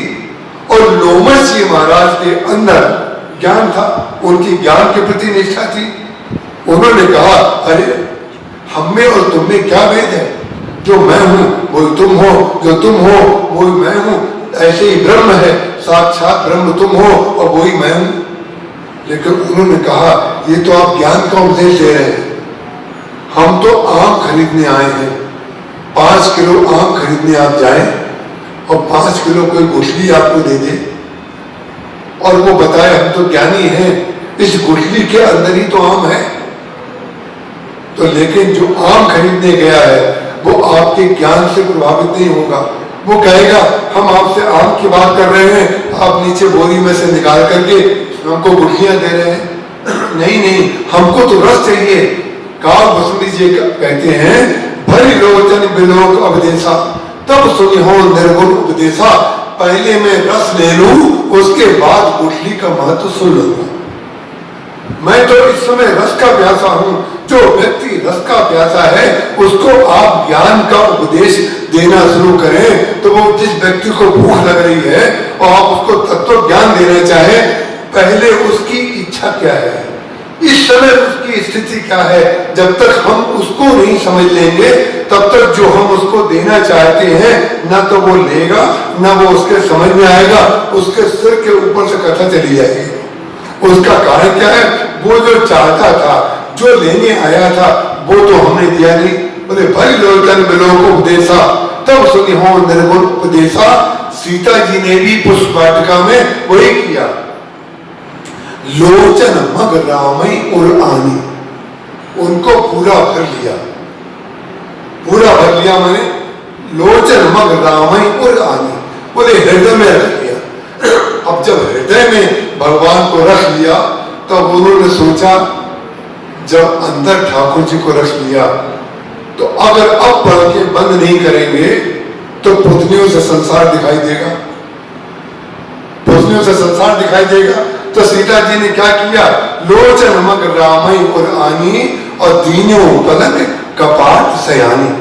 और लोमश जी महाराज के अंदर ज्ञान था, उनकी ज्ञान के प्रति निष्ठा थी। उन्होंने कहा अरे हम में और तुम में क्या भेद है? जो मैं हूं वो तुम हो, जो तुम हो वो मैं हूं, ऐसे ही ब्रह्म है, साक्षात ब्रह्म तुम हो और वही मैं हूं। लेकिन उन्होंने कहा ये तो आप ज्ञान का उपदेश दे रहे हैं, हम तो आम खरीदने आए हैं। 5 किलो आम खरीदने आप जाएं और 5 किलो कोई गुठली आपको दे दे और वो बताए हम तो ज्ञानी हैं, इस गुठली के अंदर ही तो आम है। तो लेकिन जो आम खरीदने गया है वो आपके ज्ञान से प्रभावित नहीं होगा। वो कहेगा हम आपसे आम की बात कर रहे हैं, आप नीचे बोरी में से निकाल करके हमको गुठलियां दे रहे हैं। नहीं नहीं, हमको तो रस चाहिए। काल वसुंडी जी कहते हैं भरी लोचन विलोक उपदेशा, तब सुनी हो निर्गुण उपदेशा। पहले मैं रस ले लूं, उसके बाद गुठली का महत्व सुन लूंगा। मैं तो इस समय रस का प्यासा हूं। जो व्यक्ति रस का प्यासा है उसको आप ज्ञान का उपदेश देना शुरू करें तो वो जिस व्यक्ति को भूख लग रही है और आप उसको तत्व ज्ञान देना चाहे, पहले उसकी इच्छा क्या है, इस समय उसकी स्थिति क्या है, जब तक हम उसको नहीं समझ लेंगे तब तक जो हम उसको देना चाहते हैं ना तो वो लेगा, ना वो उसके समझ में आएगा, उसके सिर के ऊपर से कथा चली जाएगी। उसका कारण क्या है, वो जो चाहता था, जो लेने आया था, वो तो हमने दिया नहीं। बोले भरी लोचन बिलोक उपदेशा तब सुनी हो निर्गुण उपदेशा। सीता जी ने भी पुष्प वाटिका में वही किया। लोचन मग रामई उर आनी, उनको पूरा भर लिया। पूरा भर लिया माने लोचन मग रामई उर आनी, बोले हृदय में रख लिया। अब जब हृदय में भगवान को रख लिया तब उन्होंने सोचा, जब अंदर ठाकुर जी को रख लिया तो अगर अब पढ़ के बंद नहीं करेंगे तो पुतलियों से संसार दिखाई देगा, पुतलियों से संसार दिखाई देगा। तो सीता जी ने क्या किया, लोचन मग रामई उर आनी और दीनो पलक कपाट सयानी।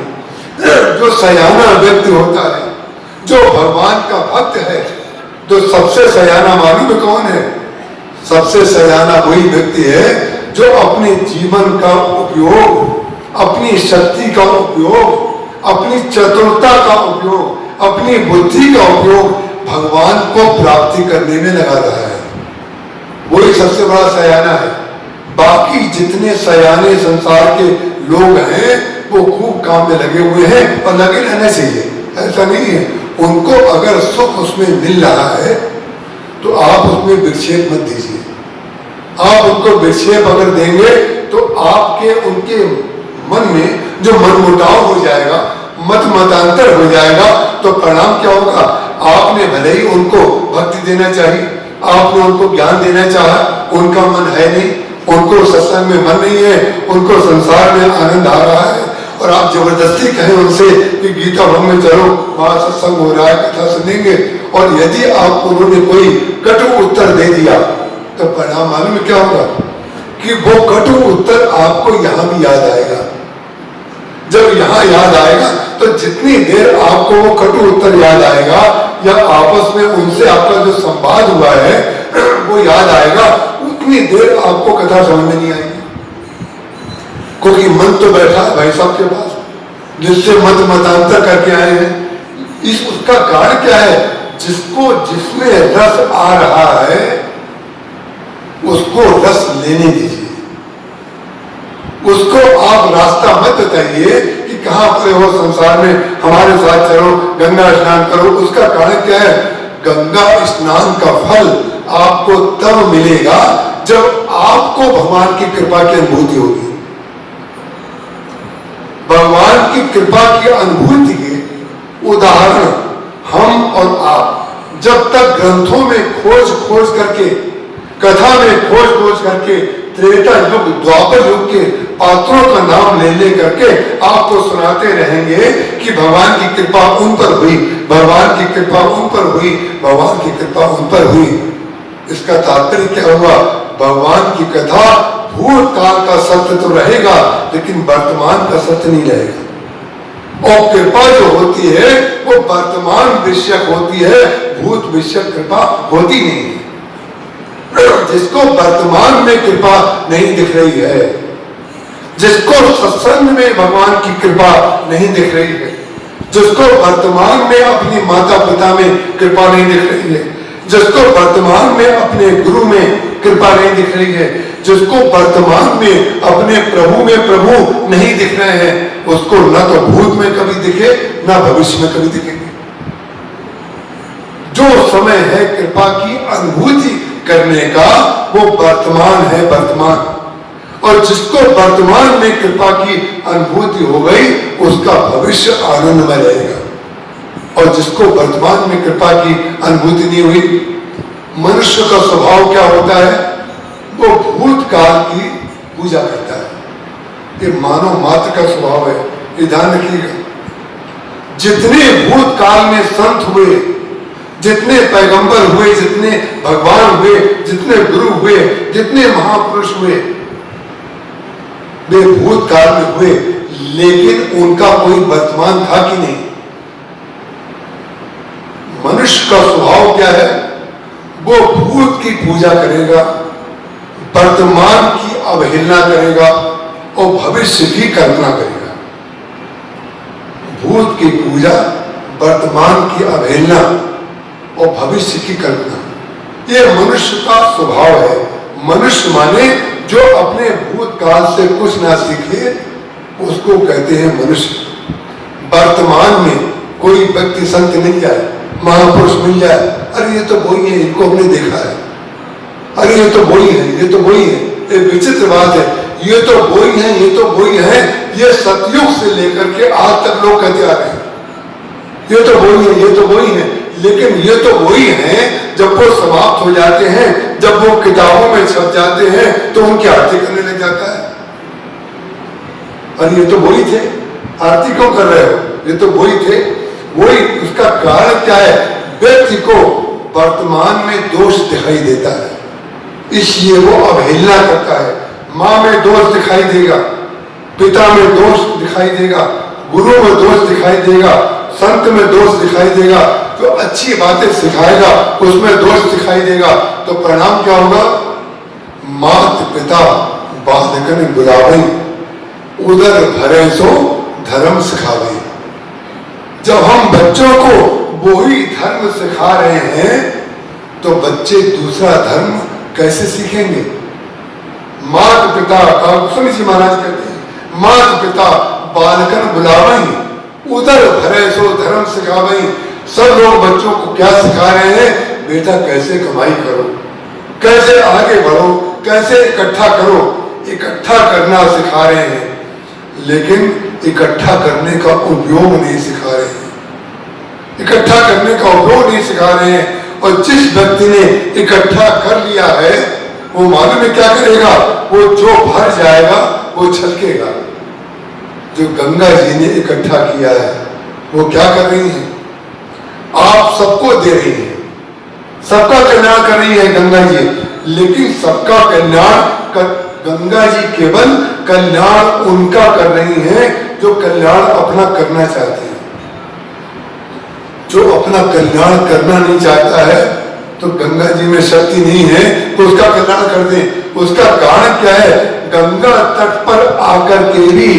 जो सयाना व्यक्ति होता है, जो भगवान का भक्त है, तो सबसे सयाना मालूम है कौन है? सबसे सयाना वही व्यक्ति है जो अपने जीवन का उपयोग, अपनी शक्ति का उपयोग, अपनी चतुरता का उपयोग, अपनी बुद्धि का उपयोग भगवान को प्राप्ति करने में लगा रहा है। वही सबसे बड़ा सयाना है। बाकी जितने सयाने संसार के लोग हैं वो खूब काम में लगे हुए हैं और लगे रहने चाहिए, ऐसा नहीं है। उनको अगर सुख उसमें मिल रहा है तो आप उसमें विक्षेप मत दीजिए। आप उनको विक्षेप अगर देंगे तो आपके उनके मन में जो मनमुटाव हो जाएगा, मतांतर हो जाएगा, तो परिणाम क्या होगा? आपने भले ही उनको भक्ति देना चाहिए, आपने उनको ज्ञान देना चाहा, उनका मन है नहीं, उनको सत्संग में मन नहीं है, उनको संसार में आनंद आ रहा है, और आप जबरदस्ती कहें उनसे कि गीता भवन में चलो, वहां सत्संग हो रहा है, कथा सुनेंगे, और यदि आप उन्होंने कोई कटु उत्तर दे दिया तो परिणाम मालूम क्या होगा कि वो कटु उत्तर आपको यहाँ भी याद आएगा। जब यहाँ याद आएगा तो जितनी देर आपको वो कटु उत्तर याद आएगा या आपस में उनसे आपका जो संवाद हुआ है वो याद आएगा, उतनी देर आपको कथा समझ में नहीं आएगी। क्योंकि मन तो बैठा है भाई साहब के पास, जिससे मतांतर करके आए हैं। इस उसका कारण क्या है? जिसको जिसमें रस आ रहा है उसको रस लेने दीजिए। उसको आप रास्ता मत बताइए कि कहाँ पर हो संसार में, हमारे साथ चलो, गंगा स्नान करो। उसका कारण क्या है? गंगा स्नान का फल आपको तब मिलेगा जब आपको भगवान की कृपा की अनुभूति होगी। भगवान की कृपा की अनुभूति के उदाहरण हम और आप जब तक ग्रंथों में खोज करके, कथा में खोज करके, त्रेता युग, द्वापर युग के पात्रों का नाम ले करके आपको सुनाते रहेंगे कि भगवान की कृपा उन पर हुई, भगवान की कृपा उन पर हुई, भगवान की कृपा उन पर हुई। इसका तात्पर्य क्या हुआ? भगवान की कथा भूतकाल का सत्य तो रहेगा लेकिन वर्तमान का सत्य नहीं रहेगा। और कृपा जो होती है वो वर्तमान विषयक होती है, भूत विषयक कृपा होती नहीं है। जिसको वर्तमान में कृपा नहीं दिख रही है, जिसको सत्संग में भगवान की कृपा नहीं दिख रही है, जिसको वर्तमान में अपनी माता पिता में कृपा नहीं दिख रही है, जिसको वर्तमान में अपने गुरु में कृपा नहीं दिख रही है, जिसको वर्तमान में अपने प्रभु में प्रभु नहीं दिख रहे हैं, उसको न तो भूत में कभी दिखे न भविष्य में कभी दिखेंगे। जो समय है कृपा की अनुभूति करने का वो वर्तमान है, वर्तमान। और जिसको वर्तमान में कृपा की अनुभूति हो गई उसका भविष्य आनंदमय रहेगा। और जिसको वर्तमान में कृपा की अनुभूति नहीं हुई, मनुष्य का स्वभाव क्या होता है? वो भूतकाल की पूजा करता है। ये मानव मात्र का स्वभाव है, ये ध्यान रखिएगा। जितने भूतकाल में संत हुए, जितने पैगंबर हुए, जितने भगवान हुए, जितने गुरु हुए, जितने महापुरुष हुए, वे भूतकाल में हुए, लेकिन उनका कोई वर्तमान था कि नहीं? मनुष्य का स्वभाव क्या है? वो भूत की पूजा करेगा, वर्तमान की अवहेलना करेगा और भविष्य की कल्पना करेगा। भूत की पूजा, वर्तमान की अवहेलना और भविष्य की कल्पना, ये मनुष्य का स्वभाव है। मनुष्य माने जो अपने भूतकाल से कुछ ना सीखे उसको कहते हैं मनुष्य। वर्तमान में कोई व्यक्ति संत मिल जाए, महापुरुष मिल जाए, अरे ये तो वही है, इनको हमने देखा है, अरे ये तो वही है, ये तो वही है। ये विचित्र बात है, ये तो वही है, ये तो वही है। ये सतयुग से लेकर के आज तक लोग कहते आ रहे हैं ये तो वही है, ये तो वही है। लेकिन ये तो वही है जब वो समाप्त हो जाते हैं, जब वो किताबों में छप जाते हैं तो उनकी आरती करने लग जाता है। अरे ये तो वही थे, आरती क्यों कर रहे हो, ये तो वही थे। वही उसका कारण क्या है? व्यक्ति को वर्तमान में दोष दिखाई देता है, इसलिए वो अवहेलना करता है। माँ में दोष दिखाई देगा, पिता में दोष दिखाई देगा, गुरु में दोष दिखाई देगा, संत में दोष दिखाई देगा। जो अच्छी बातें सिखाएगा उसमें दोष दिखाई देगा, तो परिणाम क्या होगा? मात पिता बालकन बुलावे, उदर भरे सो धर्म सिखावे। जब हम बच्चों को वही धर्म सिखा रहे हैं तो बच्चे दूसरा धर्म कैसे सीखेंगे? मात पिता का स्वामी जी महाराज कहते हैं, मात पिता बालकन बुलावई, उदर भरे सो धर्म सिखावई। सब लोग बच्चों को क्या सिखा रहे हैं? बेटा कैसे कमाई करो, कैसे आगे बढ़ो, कैसे इकट्ठा करो, इकट्ठा करना सिखा रहे हैं, लेकिन इकट्ठा करने का उपयोग नहीं सिखा रहे हैं। इकट्ठा करने का उपयोग नहीं सिखा रहे हैं। और जिस व्यक्ति ने इकट्ठा कर लिया है वो मालूम में क्या करेगा? वो जो भर जाएगा वो छलकेगा। जो गंगा जी ने इकट्ठा किया है वो क्या कर रही है? आप सबको दे रही है, सबका कल्याण कर रही है गंगा जी। लेकिन सबका कल्याण गंगा जी केवल कल्याण उनका कर रही है जो कल्याण अपना करना चाहते हैं। जो अपना कल्याण करना नहीं चाहता है तो गंगा जी में शक्ति नहीं है तो उसका कल्याण कर दें। उसका कारण क्या है? गंगा तट पर आकर के भी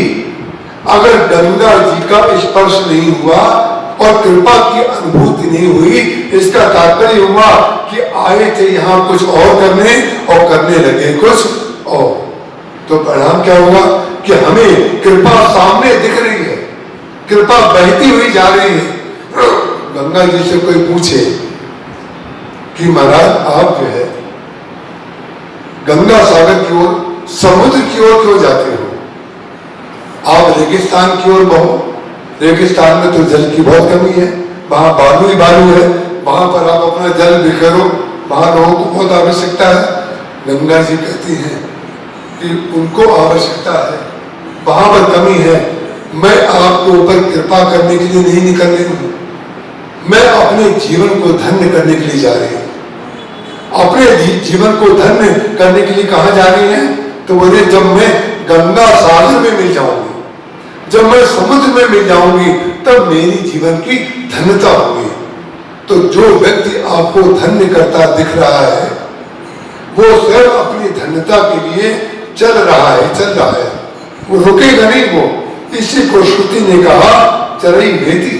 अगर गंगा जी का स्पर्श नहीं हुआ और कृपा की अनुभूति नहीं हुई, इसका तात्पर्य हुआ कि आए थे यहाँ कुछ और करने और करने लगे कुछ और। तो परिणाम क्या होगा कि हमें कृपा सामने दिख रही है, कृपा बहती हुई जा रही है। गंगा जी से कोई पूछे कि महाराज आप जो है गंगा सागर की ओर, समुद्र की ओर क्यों जाते हो? आप रेगिस्तान की ओर बहो, रेगिस्तान में तो जल की बहुत कमी है, वहां बालू ही बालू है, वहां पर आप अपना जल बिखेरो, वहां लोगों को बहुत आवश्यकता है। गंगा जी कहती हैं कि उनको आवश्यकता है, वहां पर कमी है। मैं आपके ऊपर कृपा करने के लिए नहीं निकल रही हूं, मैं अपने जीवन को धन्य करने के लिए जा रही हूं। अपने जीवन को धन्य करने के लिए कहां जा रही हैं? तो बोले जब मैं गंगा सागर में मिल जाऊंगी, जब मैं समुद्र में मिल जाऊंगी तब मेरी जीवन की धन्यता होगी। तो जो व्यक्ति आपको धन्य करता दिख रहा है वो स्वयं अपनी धन्यता के लिए चल रहा है, वो रुकेगा नहीं। वो इसी को श्रुति ने कहा चरई बेती,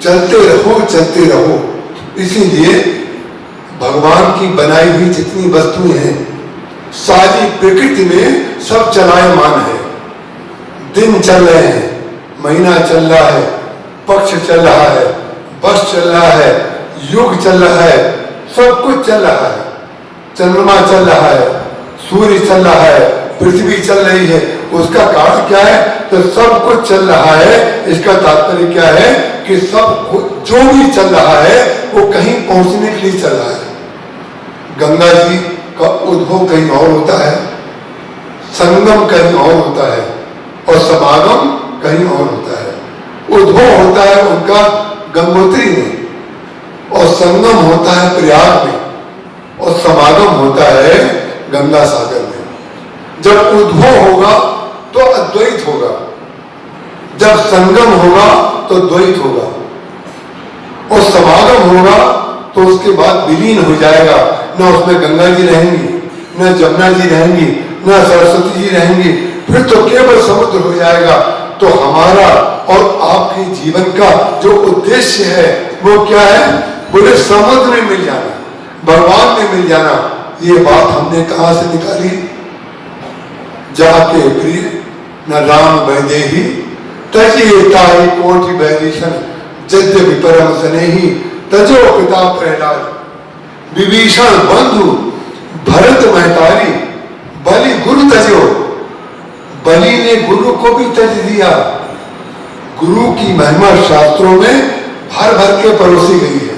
चलते रहो। इसीलिए भगवान की बनाई हुई जितनी वस्तुएं हैं सारी प्रकृति में सब चलायमान है। दिन चल रहे हैं, महीना चल रहा है, पक्ष चल रहा है, वर्ष चल रहा है, युग चल रहा है, सब कुछ चल रहा है। चंद्रमा चल रहा है, सूर्य चल रहा है, पृथ्वी चल रही है। उसका कारण क्या है? तो सब कुछ चल रहा है। इसका तात्पर्य क्या है कि सब जो भी चल रहा है वो कहीं पहुंचने के लिए चल रहा है। गंगा जी का उद्भव कहीं और होता है, संगम कहीं और होता है और समागम कहीं और होता है। उद्भव होता है उनका गंगोत्री में और संगम होता है प्रयाग में और समागम होता है गंगा सागर में। जब उद्भव होगा तो अद्वैत होगा, जब संगम होगा तो द्वैत होगा और समागम होगा तो उसके बाद विलीन हो जाएगा। न उसमें गंगा जी रहेंगी, न जमुना जी रहेंगी, न सरस्वती जी रहेंगी, फिर तो केवल समुद्र हो जाएगा। तो हमारा और आपके जीवन का जो उद्देश्य है वो क्या है? बोले समुद्र में मिल जाना, भगवान में मिल जाना। ये बात हमने कहां से निकाली? जाके प्रिय न राम वैदेही तजिए ताई कोटि वैरीशन जद्य विपरम स्नेही तजो पिता प्रहलाद विभीषण बंधु भरत महतारी बलि गुरु तजो। बलि ने गुरु को भी तज दिया। गुरु की महिमा शास्त्रों में भर भर के परोसी गई है।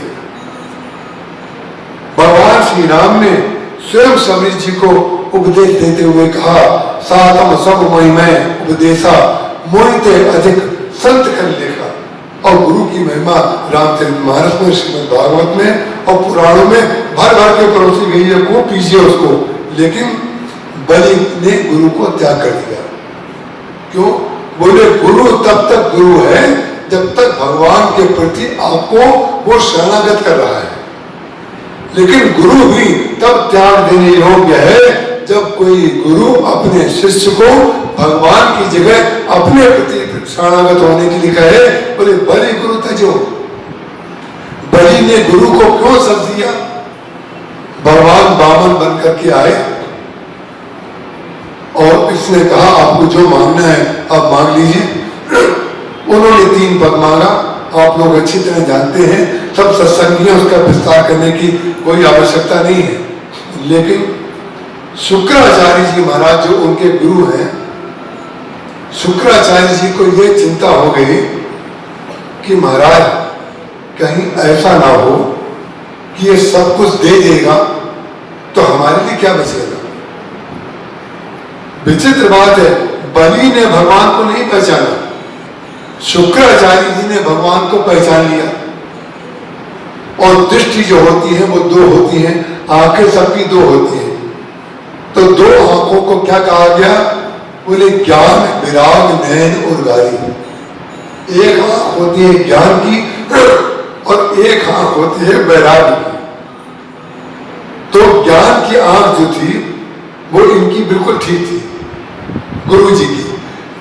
भगवान श्री राम ने स्वयं समीर जी को उपदेश देते हुए कहा, सातम सब मोहि में उपदेशा मोहिते अधिक संत कर लेखा। और गुरु की महिमा रामचरितमानस में, श्रीमद् भागवत में और पुराणों में भर भर के परोसी गई है। को पीछे उसको, लेकिन बलि ने गुरु को त्याग कर दिया। क्यों? बोले गुरु तब तक गुरु है जब तक भगवान के प्रति आपको वो शरणागत कर रहा है। लेकिन गुरु भी तब त्याग देने योग्य है जब कोई गुरु अपने शिष्य को भगवान की जगह अपने प्रति शरणागत होने के लिए कहे। बोले बलि गुरु तजो। बलि ने गुरु को क्यों सब दिया? भगवान बामन बन करके आए और इसने कहा आपको जो मांगना है आप मांग लीजिए। उन्होंने 3 पद मांगा, आप लोग अच्छी तरह जानते हैं, सब सत्संगियों उसका विस्तार करने की कोई आवश्यकता नहीं है। लेकिन शुक्राचार्य जी महाराज जो उनके गुरु हैं, शुक्राचार्य जी को यह चिंता हो गई कि महाराज कहीं ऐसा ना हो कि ये सब कुछ दे देगा तो हमारे लिए क्या बचेगा। विचित्र बात है, बलि ने भगवान को नहीं पहचाना, शुक्राचार्य जी ने भगवान को पहचान लिया। और दृष्टि जो होती है वो 2 होती है, आंखें सबकी 2 होती है। तो 2 आंखों को क्या कहा गया? बोले ज्ञान, विराग, नयन और गारी। एक आंख होती है ज्ञान की और एक आंख होती है वैराग्य की। तो ज्ञान की आंख जो थी वो इनकी बिल्कुल ठीक थी, गुरु जी की।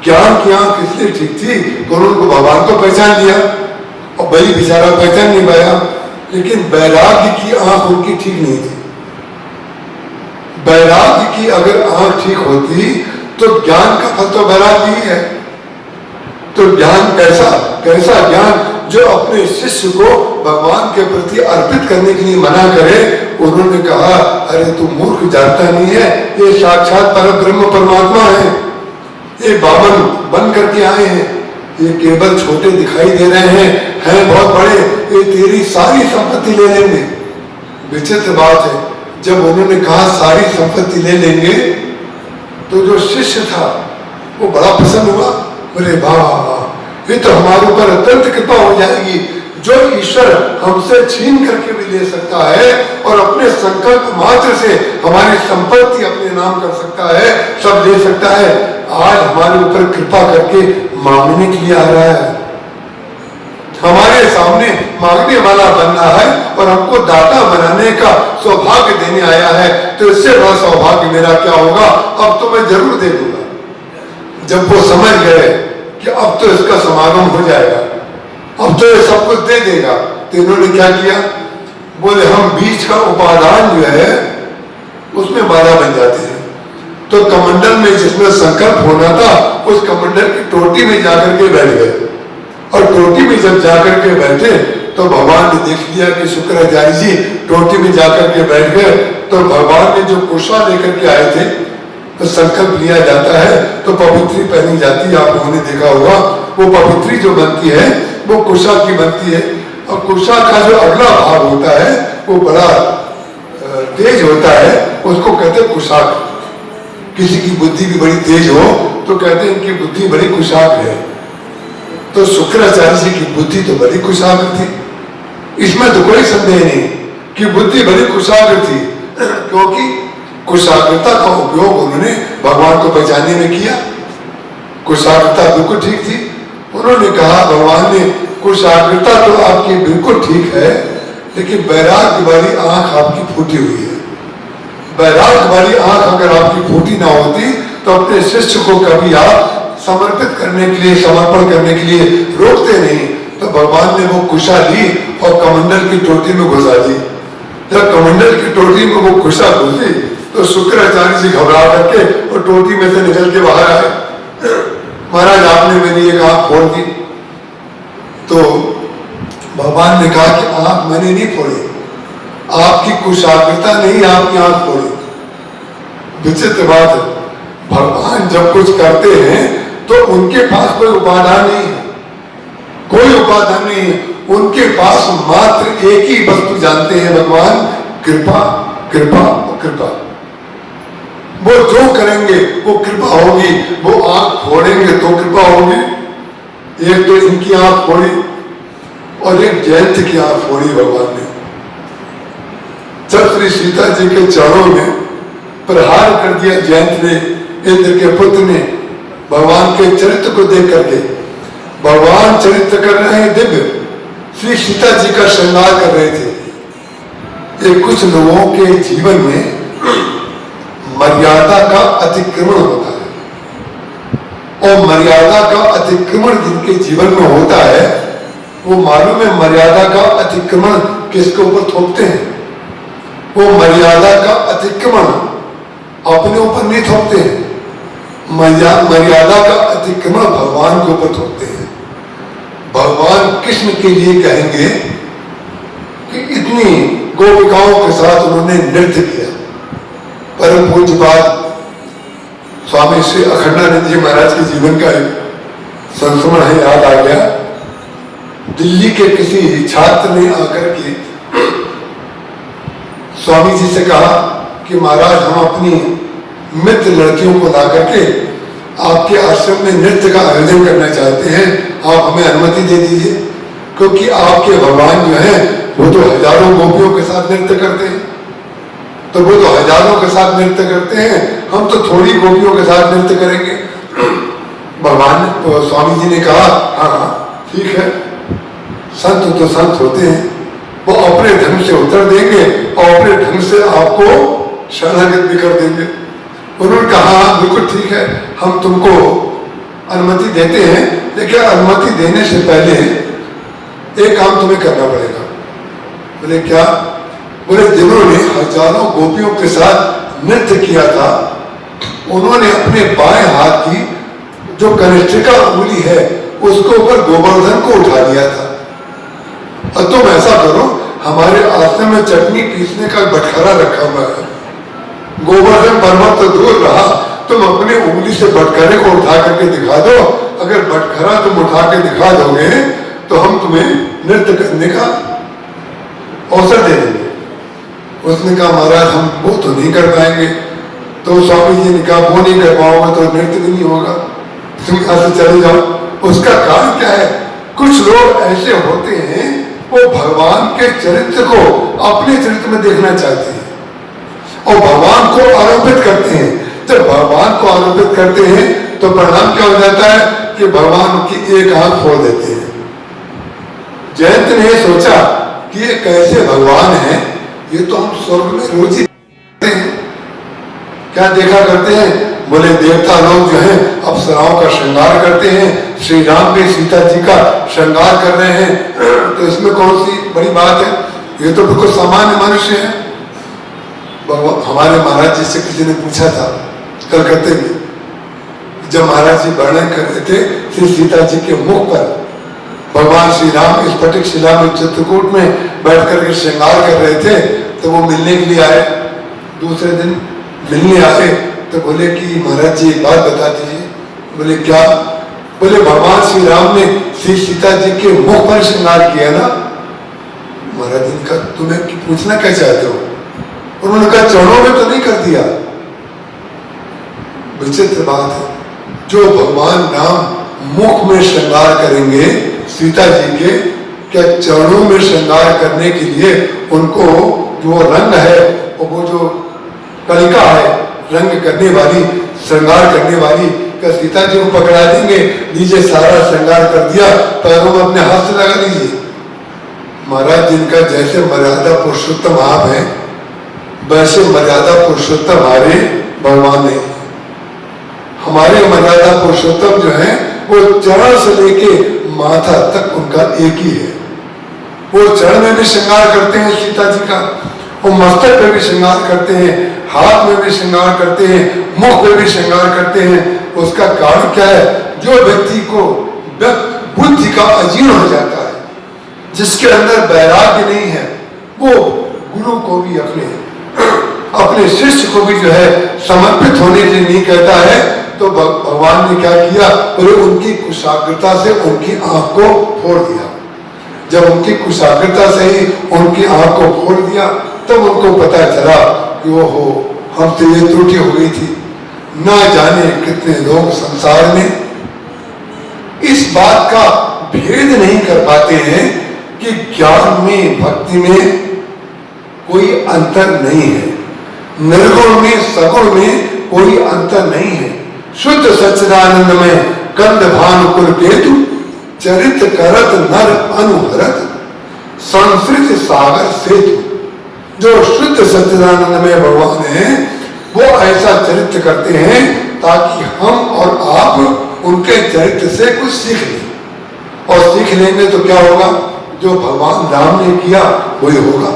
ज्ञान की आंख इसलिए ठीक थी तो उनको भगवान को पहचान लिया और बलि बेचारा पहचान नहीं पाया। लेकिन वैराग्य की आंख उनकी ठीक नहीं थी। वैराग्य की अगर आंख ठीक होती तो ज्ञान का फल तो वैराग्य ही है। तो ज्ञान कैसा ज्ञान जो अपने शिष्य को भगवान के प्रति अर्पित करने के लिए मना करे। उन्होंने कहा अरे तू मूर्ख, जानता नहीं है ये साक्षात परब्रह्म परमात्मा है, ये बामन बन करके आए हैं, ये केवल छोटे दिखाई दे रहे हैं बहुत बड़े, ये तेरी सारी संपत्ति ले लेंगे। विचित्र बात है, जब उन्होंने कहा सारी संपत्ति ले लेंगे तो जो शिष्य था वो बड़ा प्रसन्न हुआ। बोले वाह, ये तो हमारे ऊपर अत्यंत कृपा हो जाएगी। जो ईश्वर हमसे छीन करके भी ले सकता है और अपने संकल्प मात्र से हमारी संपत्ति अपने नाम कर सकता है, सब ले सकता है, आज हमारे ऊपर कृपा करके मांगने के लिए आ रहा है, हमारे सामने मांगने वाला बनना है और हमको दाता बनाने का सौभाग्य देने आया है। तो इससे बड़ा सौभाग्य मेरा क्या होगा? अब तो मैं जरूर दे दूंगा। जब वो समझ गए कि अब तो इसका समागम हो जाएगा, अब तो ये सब कुछ दे देगा, तो इन्होंने क्या किया? बोले हम बीच का उपादान जो है उसमें बाधा बन जाते हैं। तो कमंडल में जिसमें संकल्प होना था उस कमंडल की टोटी में जाकर के बैठ गए। और टोटी में जब जाकर के बैठे तो भगवान ने देख लिया कि शुक्राचार्य जी टोटी में जाकर के बैठ गए। तो भगवान ने जो कुशा लेकर के आए थे, तो संकल्प लिया जाता है तो पवित्री पहनी जाती है, आप लोगों ने देखा होगा। वो पवित्री जो बनती है वो कुशा की बनती है। और कुशा का जो अगला भाग होता है वो बड़ा तेज होता है, उसको कहते हैं कुशाक। किसी की बुद्धि भी बड़ी तेज हो तो कहते हैं इनकी बुद्धि बड़ी कुशाक है। तो शुक्राचार्य जी की बुद्धि तो बड़ी कुशाग्र थी, इसमें तो कोई संदेह नहीं कि बुद्धि बड़ी कुशाग्र थी, क्योंकि कुशाग्रता का उपयोग उन्होंने भगवान को पहचानने में किया। कुशाग्रता बिल्कुल ठीक थी। उन्होंने कहा, भगवान ने कुशाग्रता तो आपकी बिल्कुल ठीक है, लेकिन वैराग्य वाली आंख आपकी फूटी हुई है। वैराग्य वाली आंख अगर आपकी फूटी ना होती तो अपने शिष्य को कभी आप समर्पित करने के लिए, समर्पण करने के लिए रोकते नहीं। तो भगवान ने वो कुशा ली और कमंडल की टोटी में घुसा दी। जब कमंडल की टोटी में वो कुशा घुसी तो शुक्राचार्य जी घबरा करके और टोटी में से निकल के बाहर आए। महाराज आपने मेरी एक आंख फोड़ दी। तो भगवान ने कहा कि आंख मैंने नहीं फोड़ी, आपकी कुशाग्रता नहीं आपकी आंख फोड़ी। विचित्र बात है, भगवान जब कुछ करते हैं तो उनके पास कोई उपादान नहीं है, कोई उपादान नहीं है। उनके पास मात्र एक ही वस्तु जानते हैं भगवान, कृपा, कृपा और कृपा। वो जो करेंगे वो कृपा होगी। वो आंख फोड़ेंगे तो कृपा होगी। एक तो इनकी आंख फोड़ी और एक जयंत की आंख फोड़ी भगवान ने। जब श्री सीता जी के चरणों में प्रहार कर दिया जयंत ने, इंद्र के पुत्र ने, भगवान के चरित्र को देख करके, भगवान चरित्र कर रहे हैं दिव्य, श्री सीता जी का श्रृंगार कर रहे थे। ये कुछ लोगों के जीवन में मर्यादा का अतिक्रमण होता है और मर्यादा का अतिक्रमण जिनके जीवन में होता है वो मालूम है मर्यादा का अतिक्रमण किसके ऊपर थोपते हैं। वो मर्यादा का अतिक्रमण अपने ऊपर नहीं थोपते हैं, मर्यादा का अतिक्रमण भगवान के ऊपर थोपते हैं। भगवान कृष्ण के लिए कहेंगे कि इतनी गोपिकाओं के साथ उन्होंने नृत्य किया। परम पूज्य बात स्वामी श्री अखंडानंद जी महाराज के जीवन का एक संस्मरण है, याद आ गया। दिल्ली के किसी छात्र ने आकर के स्वामी जी से कहा कि महाराज हम अपनी मित्र लड़कियों को ला करके आपके आश्रम में नृत्य का आयोजन करना चाहते हैं, आप हमें अनुमति दे दीजिए, क्योंकि आपके भगवान जो हैं वो तो हजारों गोपियों के साथ नृत्य करते हैं। तो वो तो हजारों के साथ नृत्य करते हैं, हम तो थोड़ी गोपियों के साथ नृत्य करेंगे। भगवान तो स्वामी जी ने कहा हाँ ठीक है, संत तो संत होते हैं, वो अपने ढंग से उत्तर देंगे और अपने ढंग से आपको शरणागत भी कर देंगे। उन्होंने कहा हाँ बिल्कुल ठीक है, हम तुमको अनुमति देते हैं, लेकिन अनुमति देने से पहले एक काम तुम्हें करना पड़ेगा। बोले क्या? बोले जिन्होंने हजारों गोपियों के साथ नृत्य किया था उन्होंने अपने बाएं हाथ की जो कनिष्ठिका उंगली है उसके ऊपर गोवर्धन को उठा लिया था। और तुम ऐसा करो, हमारे आश्रम में चटनी पीसने का बटखरा रखा हुआ है, गोवर्धन पर्वत तो दूर रहा, तुम अपनी उंगली से बटखरे को उठा करके दिखा दो। अगर बटखरा तुम उठा के दिखा दोगे तो हम तुम्हें नृत्य करने का अवसर दे देंगे। उसने कहा महाराज हम वो तो नहीं कर पाएंगे। तो स्वामी जी ने कहा वो नहीं कर पाओगे तो नृत्य भी नहीं होगा, तुम यहाँ से चले जाओ। उसका कारण क्या है? कुछ लोग ऐसे होते हैं वो भगवान के चरित्र को अपने चरित्र में देखना चाहते हैं और भगवान को आरोपित करते हैं। जब भगवान को आरोपित करते हैं तो परिणाम क्या हो जाता है कि भगवान की एक आंख फोड़ देते हैं। जयंत ने सोचा कि ये कैसे भगवान है, ये तो हम स्वर्ग में रोज ही देखते हैं। क्या देखा करते हैं? बोले देवता लोग जो हैं अप्सराओं का श्रृंगार करते हैं, श्री राम भी सीता जी का श्रृंगार कर रहे हैं, तो इसमें कौन सी बड़ी बात है? ये तो बिल्कुल सामान्य मनुष्य है। हमारे महाराज जी से किसी ने पूछा था कलकत्ते में, जब महाराज जी वर्णन कर रहे थे श्री सीता जी के मुख पर भगवान श्री राम इस स्फटिक शिला में चित्रकूट में बैठ करके श्रृंगार कर रहे थे, तो वो मिलने के लिए आए। दूसरे दिन मिलने आए तो बोले कि महाराज जी एक बात बता दीजिए। बोले क्या? बोले भगवान श्री राम ने श्री सीता जी के मुख पर श्रृंगार किया ना। महाराज जी ने कहा तुम्हें पूछना क्या चाहते हो? उन्होंने कहा चरणों में तो नहीं कर दिया। विचित्र बात है, जो भगवान राम मुख में श्रृंगार करेंगे सीता जी के, क्या चरणों में श्रृंगार करने के लिए उनको जो रंग है और वो जो कलिका है रंग करने वाली, श्रृंगार करने वाली, क्या सीता जी को पकड़ा देंगे? लीजिए सारा श्रृंगार कर दिया, पैरों में अपने हाथ से लगा लीजिए। महाराज जिनका जैसे मर्यादा पुरुषोत्तम आप हैं, वैसे मर्यादा पुरुषोत्तम हमारे भगवान ने, हमारे मर्यादा पुरुषोत्तम जो है वो चरण से लेके माथा तक उनका एक ही है। वो चरण में भी श्रृंगार करते हैं सीता जी का, वो मस्तक में भी श्रृंगार करते हैं, हाथ में भी श्रृंगार करते हैं, मुख में भी श्रृंगार करते हैं। उसका कारण क्या है? जो व्यक्ति को बुद्धि का अजीर्ण हो जाता है, जिसके अंदर वैराग्य नहीं है, वो गुरु को भी अपने शिष्य को भी जो है समर्पित होने के लिए नहीं कहता है। तो भगवान ने क्या किया? बोले उनकी कुशाग्रता से उनकी आंख को फोड़ दिया। जब उनकी कुशाग्रता से ही उनकी आंख को फोड़ दिया तब उनको पता चला कि वो हो हमसे ये त्रुटि हो गई थी। न जाने कितने लोग संसार में इस बात का भेद नहीं कर पाते हैं कि ज्ञान में भक्ति में कोई अंतर नहीं है, निर्गुण में सगुण में कोई अंतर नहीं है। शुद्ध सच्चिदानंद में कंद भानुकुल केतु चरित करत नर अनुहरत संस्कृत सागर सेतु। जो शुद्ध सच्चिदानंद में भगवान है वो ऐसा चरित्र करते हैं ताकि हम और आप उनके चरित्र से कुछ सीख लें। और सीख लेंगे तो क्या होगा? जो भगवान राम ने किया वही होगा।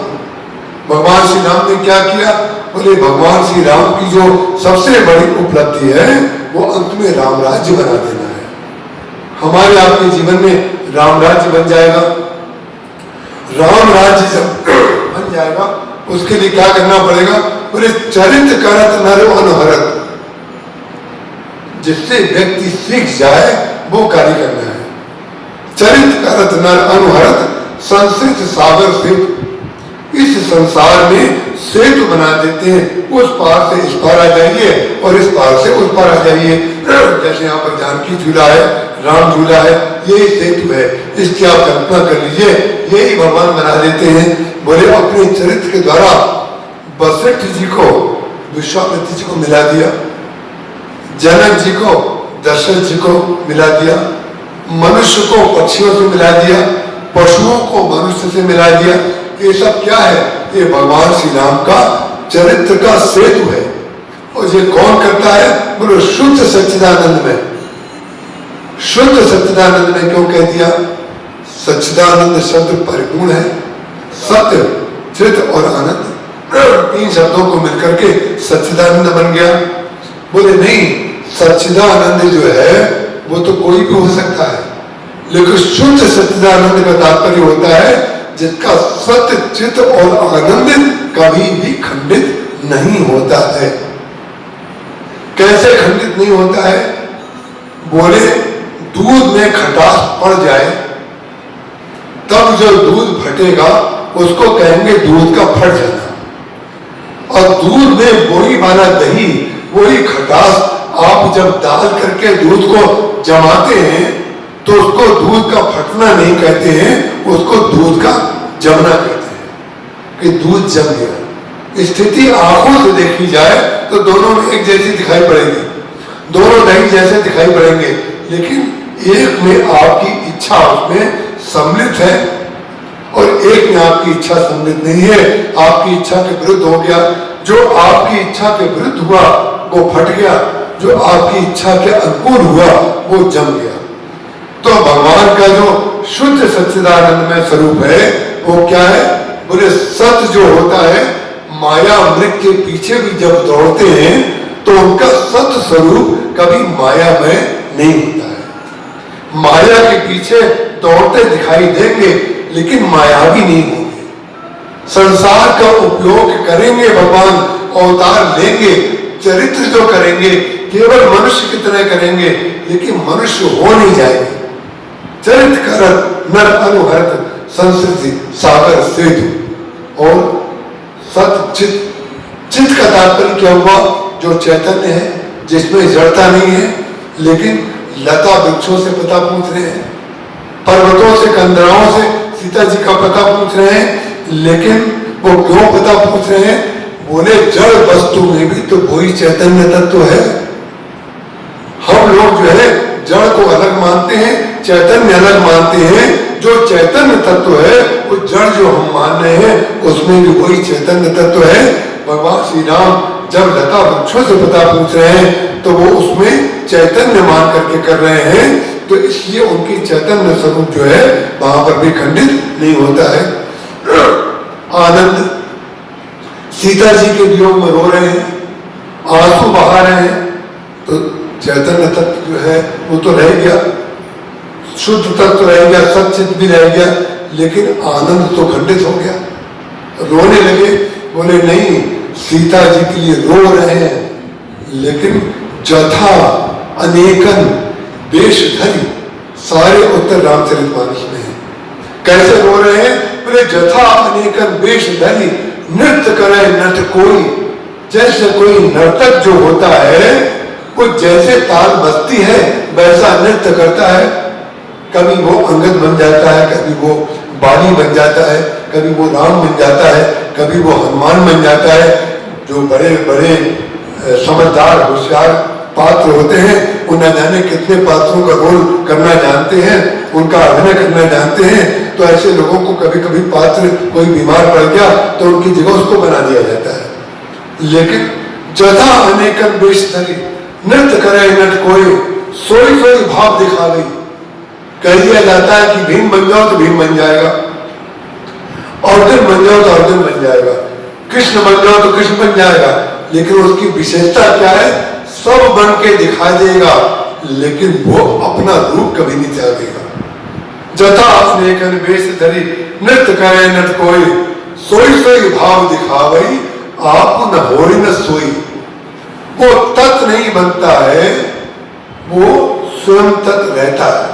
भगवान श्री राम ने क्या किया? बोले भगवान श्री राम की जो सबसे बड़ी उपलब्धि है वो अंत में राम राज्य बना देना है। हमारे आपके जीवन में राम राज्य बन जाएगा। राम राज्य जब बन जाएगा उसके लिए क्या करना पड़ेगा? बोले चरित्र करत नर अनुहरत, जिससे व्यक्ति सीख जाए वो कार्य करना है। चरित्र करत नर अनुहरत संस्कृत सागर सेतु, इस संसार में सेतु बना देते हैं। उस पार से इस पार आ जाइए और इस पार से उस पार आ जाइए। जैसे यहाँ पर जानकी झूला है, राम झूला है, यही सेतु है। इसकी आप कल्पना कर लीजिए, यही भगवान बना देते हैं। बोले अपने चरित्र के द्वारा वशिष्ठ जी को विश्वामित्र जी को मिला दिया, जनक जी को दशरथ जी को मिला दिया, मनुष्य को पक्षियों से मिला दिया, पशुओं को मनुष्य से मिला दिया। ये सब क्या है? ये भगवान श्री राम का चरित्र का सेतु है। और ये कौन करता है? बोलो शुद्ध सच्चिदानंद में। शुद्ध सच्चिदानंद में क्यों कह दिया? सच्चिदानंद शब्द परिपूर्ण है, सत्य, चित और आनंद, तीन शब्दों को मिलकर के सच्चिदानंद बन गया। बोले नहीं, सच्चिदानंद जो है वो तो कोई भी हो सकता है, लेकिन शुद्ध सच्चिदानंद का तात्पर्य होता है जिसका सत्य, चित और आनंद कभी भी खंडित नहीं होता है। कैसे खंडित नहीं होता है? बोले दूध में खटास पड़ जाए तब जो दूध फटेगा उसको कहेंगे दूध का फट जाना। और दूध में वही वाला दही, वही खटास आप जब डाल करके दूध को जमाते हैं तो उसको दूध का फटना नहीं कहते हैं, उसको दूध का जमना कहते हैं कि दूध जम गया। स्थिति आंखों से देखी जाए तो दोनों में एक जैसी दिखाई पड़ेगी, दोनों दही जैसे दिखाई पड़ेंगे, लेकिन एक में आपकी इच्छा उसमें सम्मिलित है और एक में आपकी इच्छा सम्मिलित नहीं है, आपकी इच्छा के विरुद्ध हो गया। जो आपकी इच्छा के विरुद्ध हुआ वो फट गया, जो आपकी इच्छा के अनुकूल हुआ वो जम गया। तो भगवान का जो शुद्ध सच्चिदानंदमय स्वरूप है वो क्या है? बोले सत्य जो होता है, माया मृग के पीछे भी जब दौड़ते हैं तो उनका सत्य स्वरूप कभी माया में नहीं होता है। माया के पीछे दौड़ते दिखाई देंगे लेकिन मायावी नहीं होंगे। संसार का उपयोग करेंगे, भगवान अवतार लेंगे, चरित्र जो करेंगे केवल मनुष्य की तरह करेंगे, लेकिन मनुष्य हो नहीं जाएंगे। चरित्र करत नर अनुहरत संस्कृति सागर सेतु। और सत चित, चित का तात्पर्य क्या हुआ? जो चैतन्य है, जिसमें जड़ता नहीं है, लेकिन लता वृक्षों से पता पूछ रहे हैं, पर्वतों से, कंदराओं से सीता जी का पता पूछ रहे हैं, लेकिन वो क्यों पता पूछ रहे हैं? बोले जड़ वस्तु में भी तो वही चैतन्य तत्व है। हम लोग जो है जड़ को अलग मानते हैं, चैतन्य अलग मानते हैं। जो चैतन्य तत्व है वो जड़ जो हम मान रहे हैं उसमें भी वही चैतन्य तत्व है। भगवान श्री राम जब लता वृक्षों से पता पूछ रहे हैं तो वो उसमें चैतन्य मान करके कर रहे हैं, तो इसलिए उनकी चैतन्य स्वरूप जो है वहां पर भी खंडित नहीं होता है। आनंद सीता जी के वियोग में रो रहे हैं, आंसू बहा रहे हैं, तो चैतन्य तत्व जो है वो तो रह गया, शुद्ध तत्व रह गया, सच्चित भी रह गया, लेकिन आनंद तो खंडित हो गया। रोने लगे, बोले नहीं सीता जी के लिए रो रहे हैं, लेकिन जथा अनेकन वेश धरी, सारे उत्तर रामचरितमानस में है। कैसे रो रहे हैं? बोले जथा अनेकन वेश धरी नृत्य करे नट कोई, जैसे कोई नर्तक जो होता है वो जैसे ताल बजती है वैसा नृत्य करता है। कभी वो अंगद बन जाता है, कभी वो बाली बन जाता है, कभी वो राम बन जाता है, कभी वो हनुमान बन जाता है। जो बड़े बड़े समझदार होशियार पात्र होते हैं वो न जाने कितने पात्रों का रोल करना जानते हैं, उनका अभिनय करना जानते हैं। तो ऐसे लोगों को कभी कभी पात्र कोई बीमार पड़ गया तो उनकी जगह उसको बना दिया जाता है। लेकिन जथा अनेकन वेश धरी नृत्य करे नट कोई, सोई सोई भाव दिखा गई। कह दिया जाता है कि भीम बन जाओ तो भीम बन जाएगा, अर्जुन बन जाओ तो अर्जुन बन जाएगा, कृष्ण बन जाओ तो कृष्ण बन जाएगा, लेकिन उसकी विशेषता क्या है? सब बन के दिखा देगा, लेकिन वो अपना रूप कभी नहीं त्यागेगा। जथा अनेकन वेश धरी नृत्य करे नट कोई, सोई सोई भाव दिखावई आप न होरी न सोई। वो तत् नहीं बनता है, वो स्वयं तत् रहता है।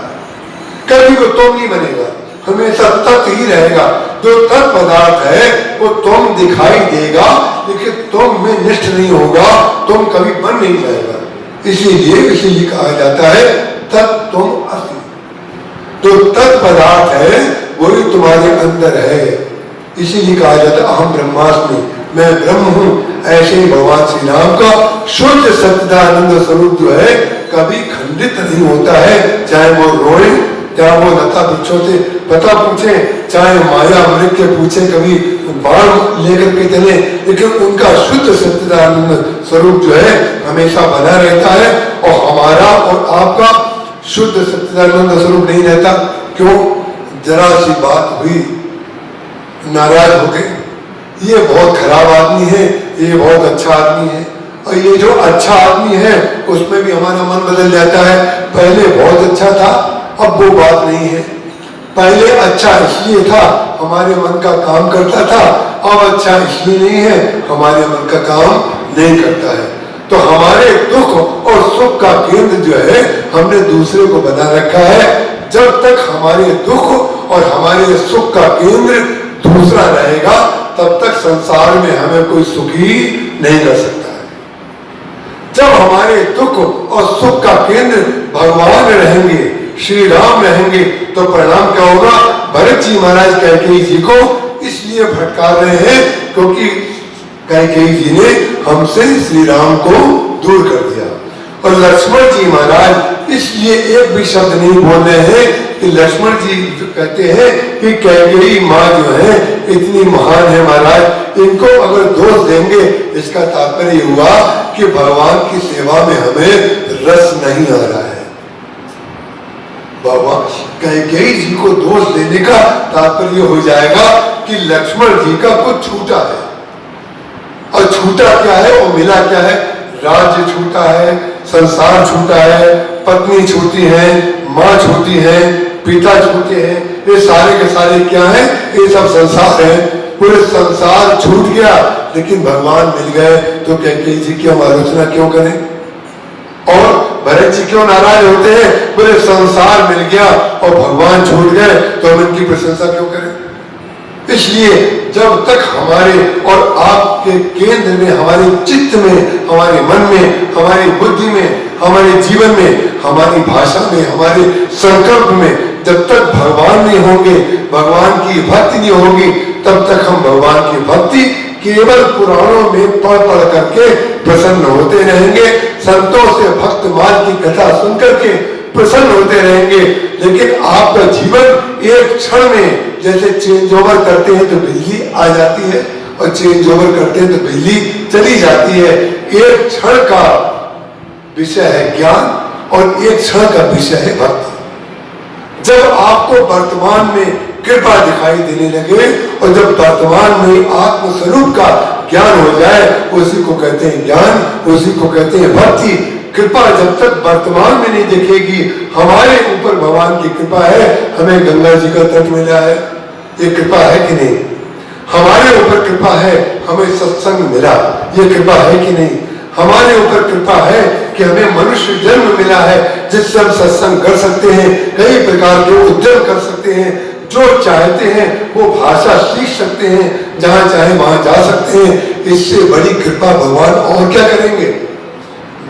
कभी वो तुम नहीं बनेगा, हमेशा तत् ही रहेगा। जो तत् पदार्थ है वो तुम दिखाई देगा, लेकिन तुम में निष्ठ नहीं होगा, तुम कभी बन नहीं जाएगा। इसीलिए कहा जाता है तत् तुम असि। जो तत् पदार्थ है वही तुम्हारे अंदर है, इसीलिए कहा जाता है अहम ब्रह्मास्मि, मैं ब्रह्म हूं। ऐसे ही भगवान श्री राम का शुद्ध सच्चिदानंद स्वरूप जो है कभी खंडित नहीं होता है। चाहे वो रोए, चाहे वो लता वृक्षों से पता पूछे, चाहे माया अमृत के पूछे, कभी बाण लेकर के चले, लेकिन उनका शुद्ध सच्चिदानंद स्वरूप जो है हमेशा बना रहता है। और हमारा और आपका शुद्ध सच्चिदानंद स्वरूप नहीं रहता। क्यों? जरा सी बात हुई, नाराज हो गए, ये बहुत खराब आदमी है, ये बहुत अच्छा आदमी है, और ये जो अच्छा आदमी है उसमें भी हमारा मन बदल जाता है। पहले बहुत अच्छा था, अब वो बात नहीं है। पहले अच्छा इसलिए था हमारे मन का काम करता था, अब अच्छा इसलिए नहीं है हमारे मन का काम नहीं करता है। तो हमारे दुख और सुख का केंद्र जो है हमने दूसरे को बना रखा है। जब तक हमारे दुख और हमारे सुख का केंद्र दूसरा रहेगा तब तक संसार में हमें कोई सुखी नहीं कर सकता है। जब हमारे दुख और सुख का केंद्र भगवान रहेंगे, श्री राम रहेंगे, तो परिणाम क्या होगा? भरत जी महाराज कैकेयी जी को इसलिए भटका रहे हैं क्योंकि कैकेयी जी ने हमसे श्री राम को दूर कर दिया। और लक्ष्मण जी महाराज इसलिए एक भी शब्द नहीं बोल रहे हैं कि लक्ष्मण जी कहते हैं कि कैकेयी माँ जो है इतनी महान है महाराज, इनको अगर दोष देंगे इसका तात्पर्य हुआ कि भगवान की सेवा में हमें रस नहीं आ रहा है। बाबा कैकेयी जी को दोष देने का तात्पर्य हो जाएगा कि लक्ष्मण जी का कुछ छूटा है। और छूटा क्या है? वो मिला क्या है? राज्य छूटा है, संसार छूटा है, पत्नी छूटी है, माँ छूटी है, पिता छूटे हैं, ये सारे के सारे क्या है? ये सब संसार है। पूरे संसार छूट गया लेकिन भगवान मिल गए, तो कैकेयी जी की हम आलोचना क्यों करें? और भरत जी क्यों नाराज होते हैं? पूरे संसार मिल गया और भगवान छूट गए, तो हम इनकी प्रशंसा क्यों करें? इसलिए जब तक हमारे और आपके केंद्र में, हमारे चित्त में, हमारे मन में, हमारी बुद्धि में, हमारे जीवन में, हमारी भाषा में, हमारे संकल्प में जब तक भगवान नहीं होंगे, भगवान की भक्ति नहीं होगी, तब तक हम भगवान की भक्ति केवल पुराणों में पढ़ पढ़ करके प्रसन्न होते रहेंगे, संतों से भक्त मार्ग की कथा सुन करके प्रसन्न होते रहेंगे। लेकिन आपका जीवन एक क्षण में जैसे चेंज ओवर करते हैं तो बिजली आ जाती है और चेंज ओवर करते हैं तो बिजली चली जाती है। एक क्षण का विषय है ज्ञान और एक क्षण का विषय है भक्ति। जब आपको वर्तमान में कृपा दिखाई देने लगे और जब वर्तमान में आत्म स्वरूप का ज्ञान हो जाए, उसी को कहते हैं ज्ञान, उसी को कहते हैं भक्ति। कृपा जब तक वर्तमान में नहीं दिखेगी, हमारे ऊपर भगवान की कृपा है, हमें गंगा जी का तट मिला है, ये कृपा है कि नहीं? हमारे ऊपर कृपा है, हमें सत्संग मिला, ये कृपा है कि नहीं? हमारे ऊपर कृपा है कि हमें मनुष्य जन्म मिला है जिससे हम सत्संग कर सकते हैं, कई प्रकार के उद्यम कर सकते हैं, जो चाहते हैं वो भाषा सीख सकते हैं, जहां चाहे वहां जा सकते हैं। इससे बड़ी कृपा भगवान और क्या करेंगे?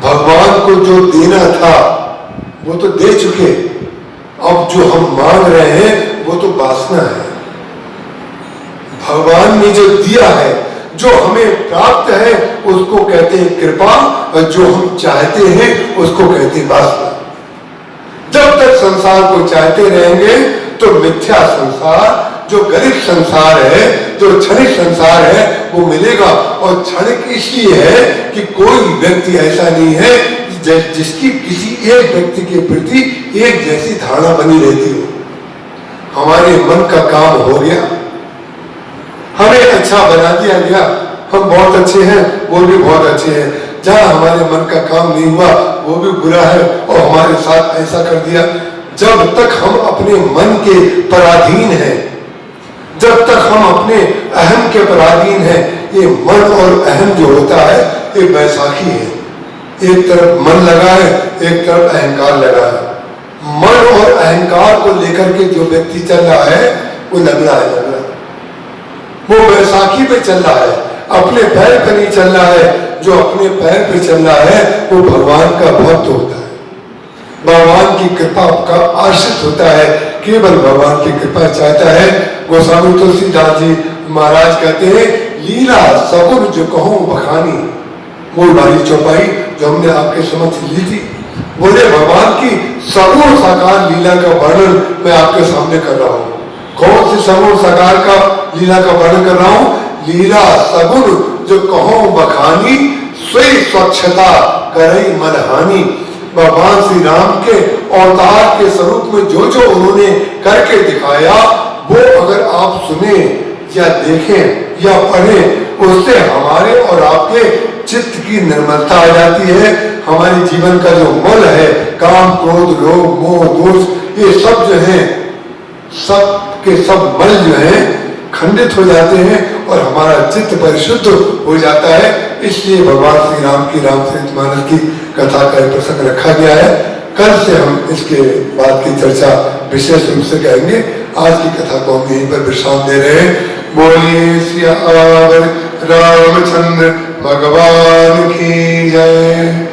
भगवान को जो देना था वो तो दे चुके, अब जो हम मांग रहे हैं वो तो वासना है। भगवान ने जो दिया है, जो हमें प्राप्त है, उसको कहते हैं कृपा, और जो हम चाहते हैं उसको कहते हैं वासना। जब तक संसार को चाहते रहेंगे तो मिथ्या संसार, जो गरीब संसार है, जो क्षणिक संसार है, वो मिलेगा। और क्षणिक इसलिए है कि कोई व्यक्ति ऐसा नहीं है जिसकी किसी एक व्यक्ति के प्रति एक जैसी धारणा बनी रहती हो। हमारे मन का काम हो गया, हमें अच्छा बना दिया गया, हम बहुत अच्छे हैं, वो भी बहुत अच्छे हैं। जहां हमारे मन का काम नहीं हुआ वो भी बुरा है और हमारे साथ ऐसा कर दिया। जब तक हम अपने मन के पराधीन हैं, जब तक हम अपने अहम के पराधीन हैं, ये मन और अहम जो होता है ये बैसाखी है। एक तरफ मन लगा है, एक तरफ अहंकार लगा है। मन और अहंकार को लेकर के जो व्यक्ति चल रहा है वो लगना है, वो बैसाखी पे चल रहा है, अपने पैर पर नहीं चल रहा है। जो अपने पैर पे चल रहा है वो भगवान का भक्त होता है, भगवान की कृपा का आश्रित होता है, केवल भगवान की कृपा चाहता है। गोस्वामी तुलसीदास जी महाराज कहते हैं, लीला सगुन जो कहूं बखानी, मूल वाली चौपाई जो हमने आपके समक्ष ली थी, बोले भगवान की सगुण साकार लीला का वर्णन मैं आपके सामने कर रहा हूँ। कौन सी सगुण साकार का लीला का वर्णन कर रहा हूँ? लीला सगुण जो कहूं बखानी, स्वयं स्वच्छता करई मनहानि। भगवान श्री राम के अवतार के स्वरूप में जो जो उन्होंने करके दिखाया, वो अगर आप सुने या देखें या पढ़ें, उससे हमारे और आपके चित्त की निर्मलता आ जाती है। हमारे जीवन का जो मल है, काम क्रोध लोभ मोह दोष, ये सब जो है, सब के सब मल जो है खंडित हो जाते हैं और हमारा चित्त परिशुद्ध हो जाता है। इसलिए भगवान श्री राम की रामचरितमानस की कथा का प्रसंग रखा गया है। कल से हम इसके बाद की चर्चा विशेष रूप से करेंगे। आज की कथा को हम यहीं पर विश्राम दे रहे हैं। बोलिए श्री रामचंद्र भगवान की जय।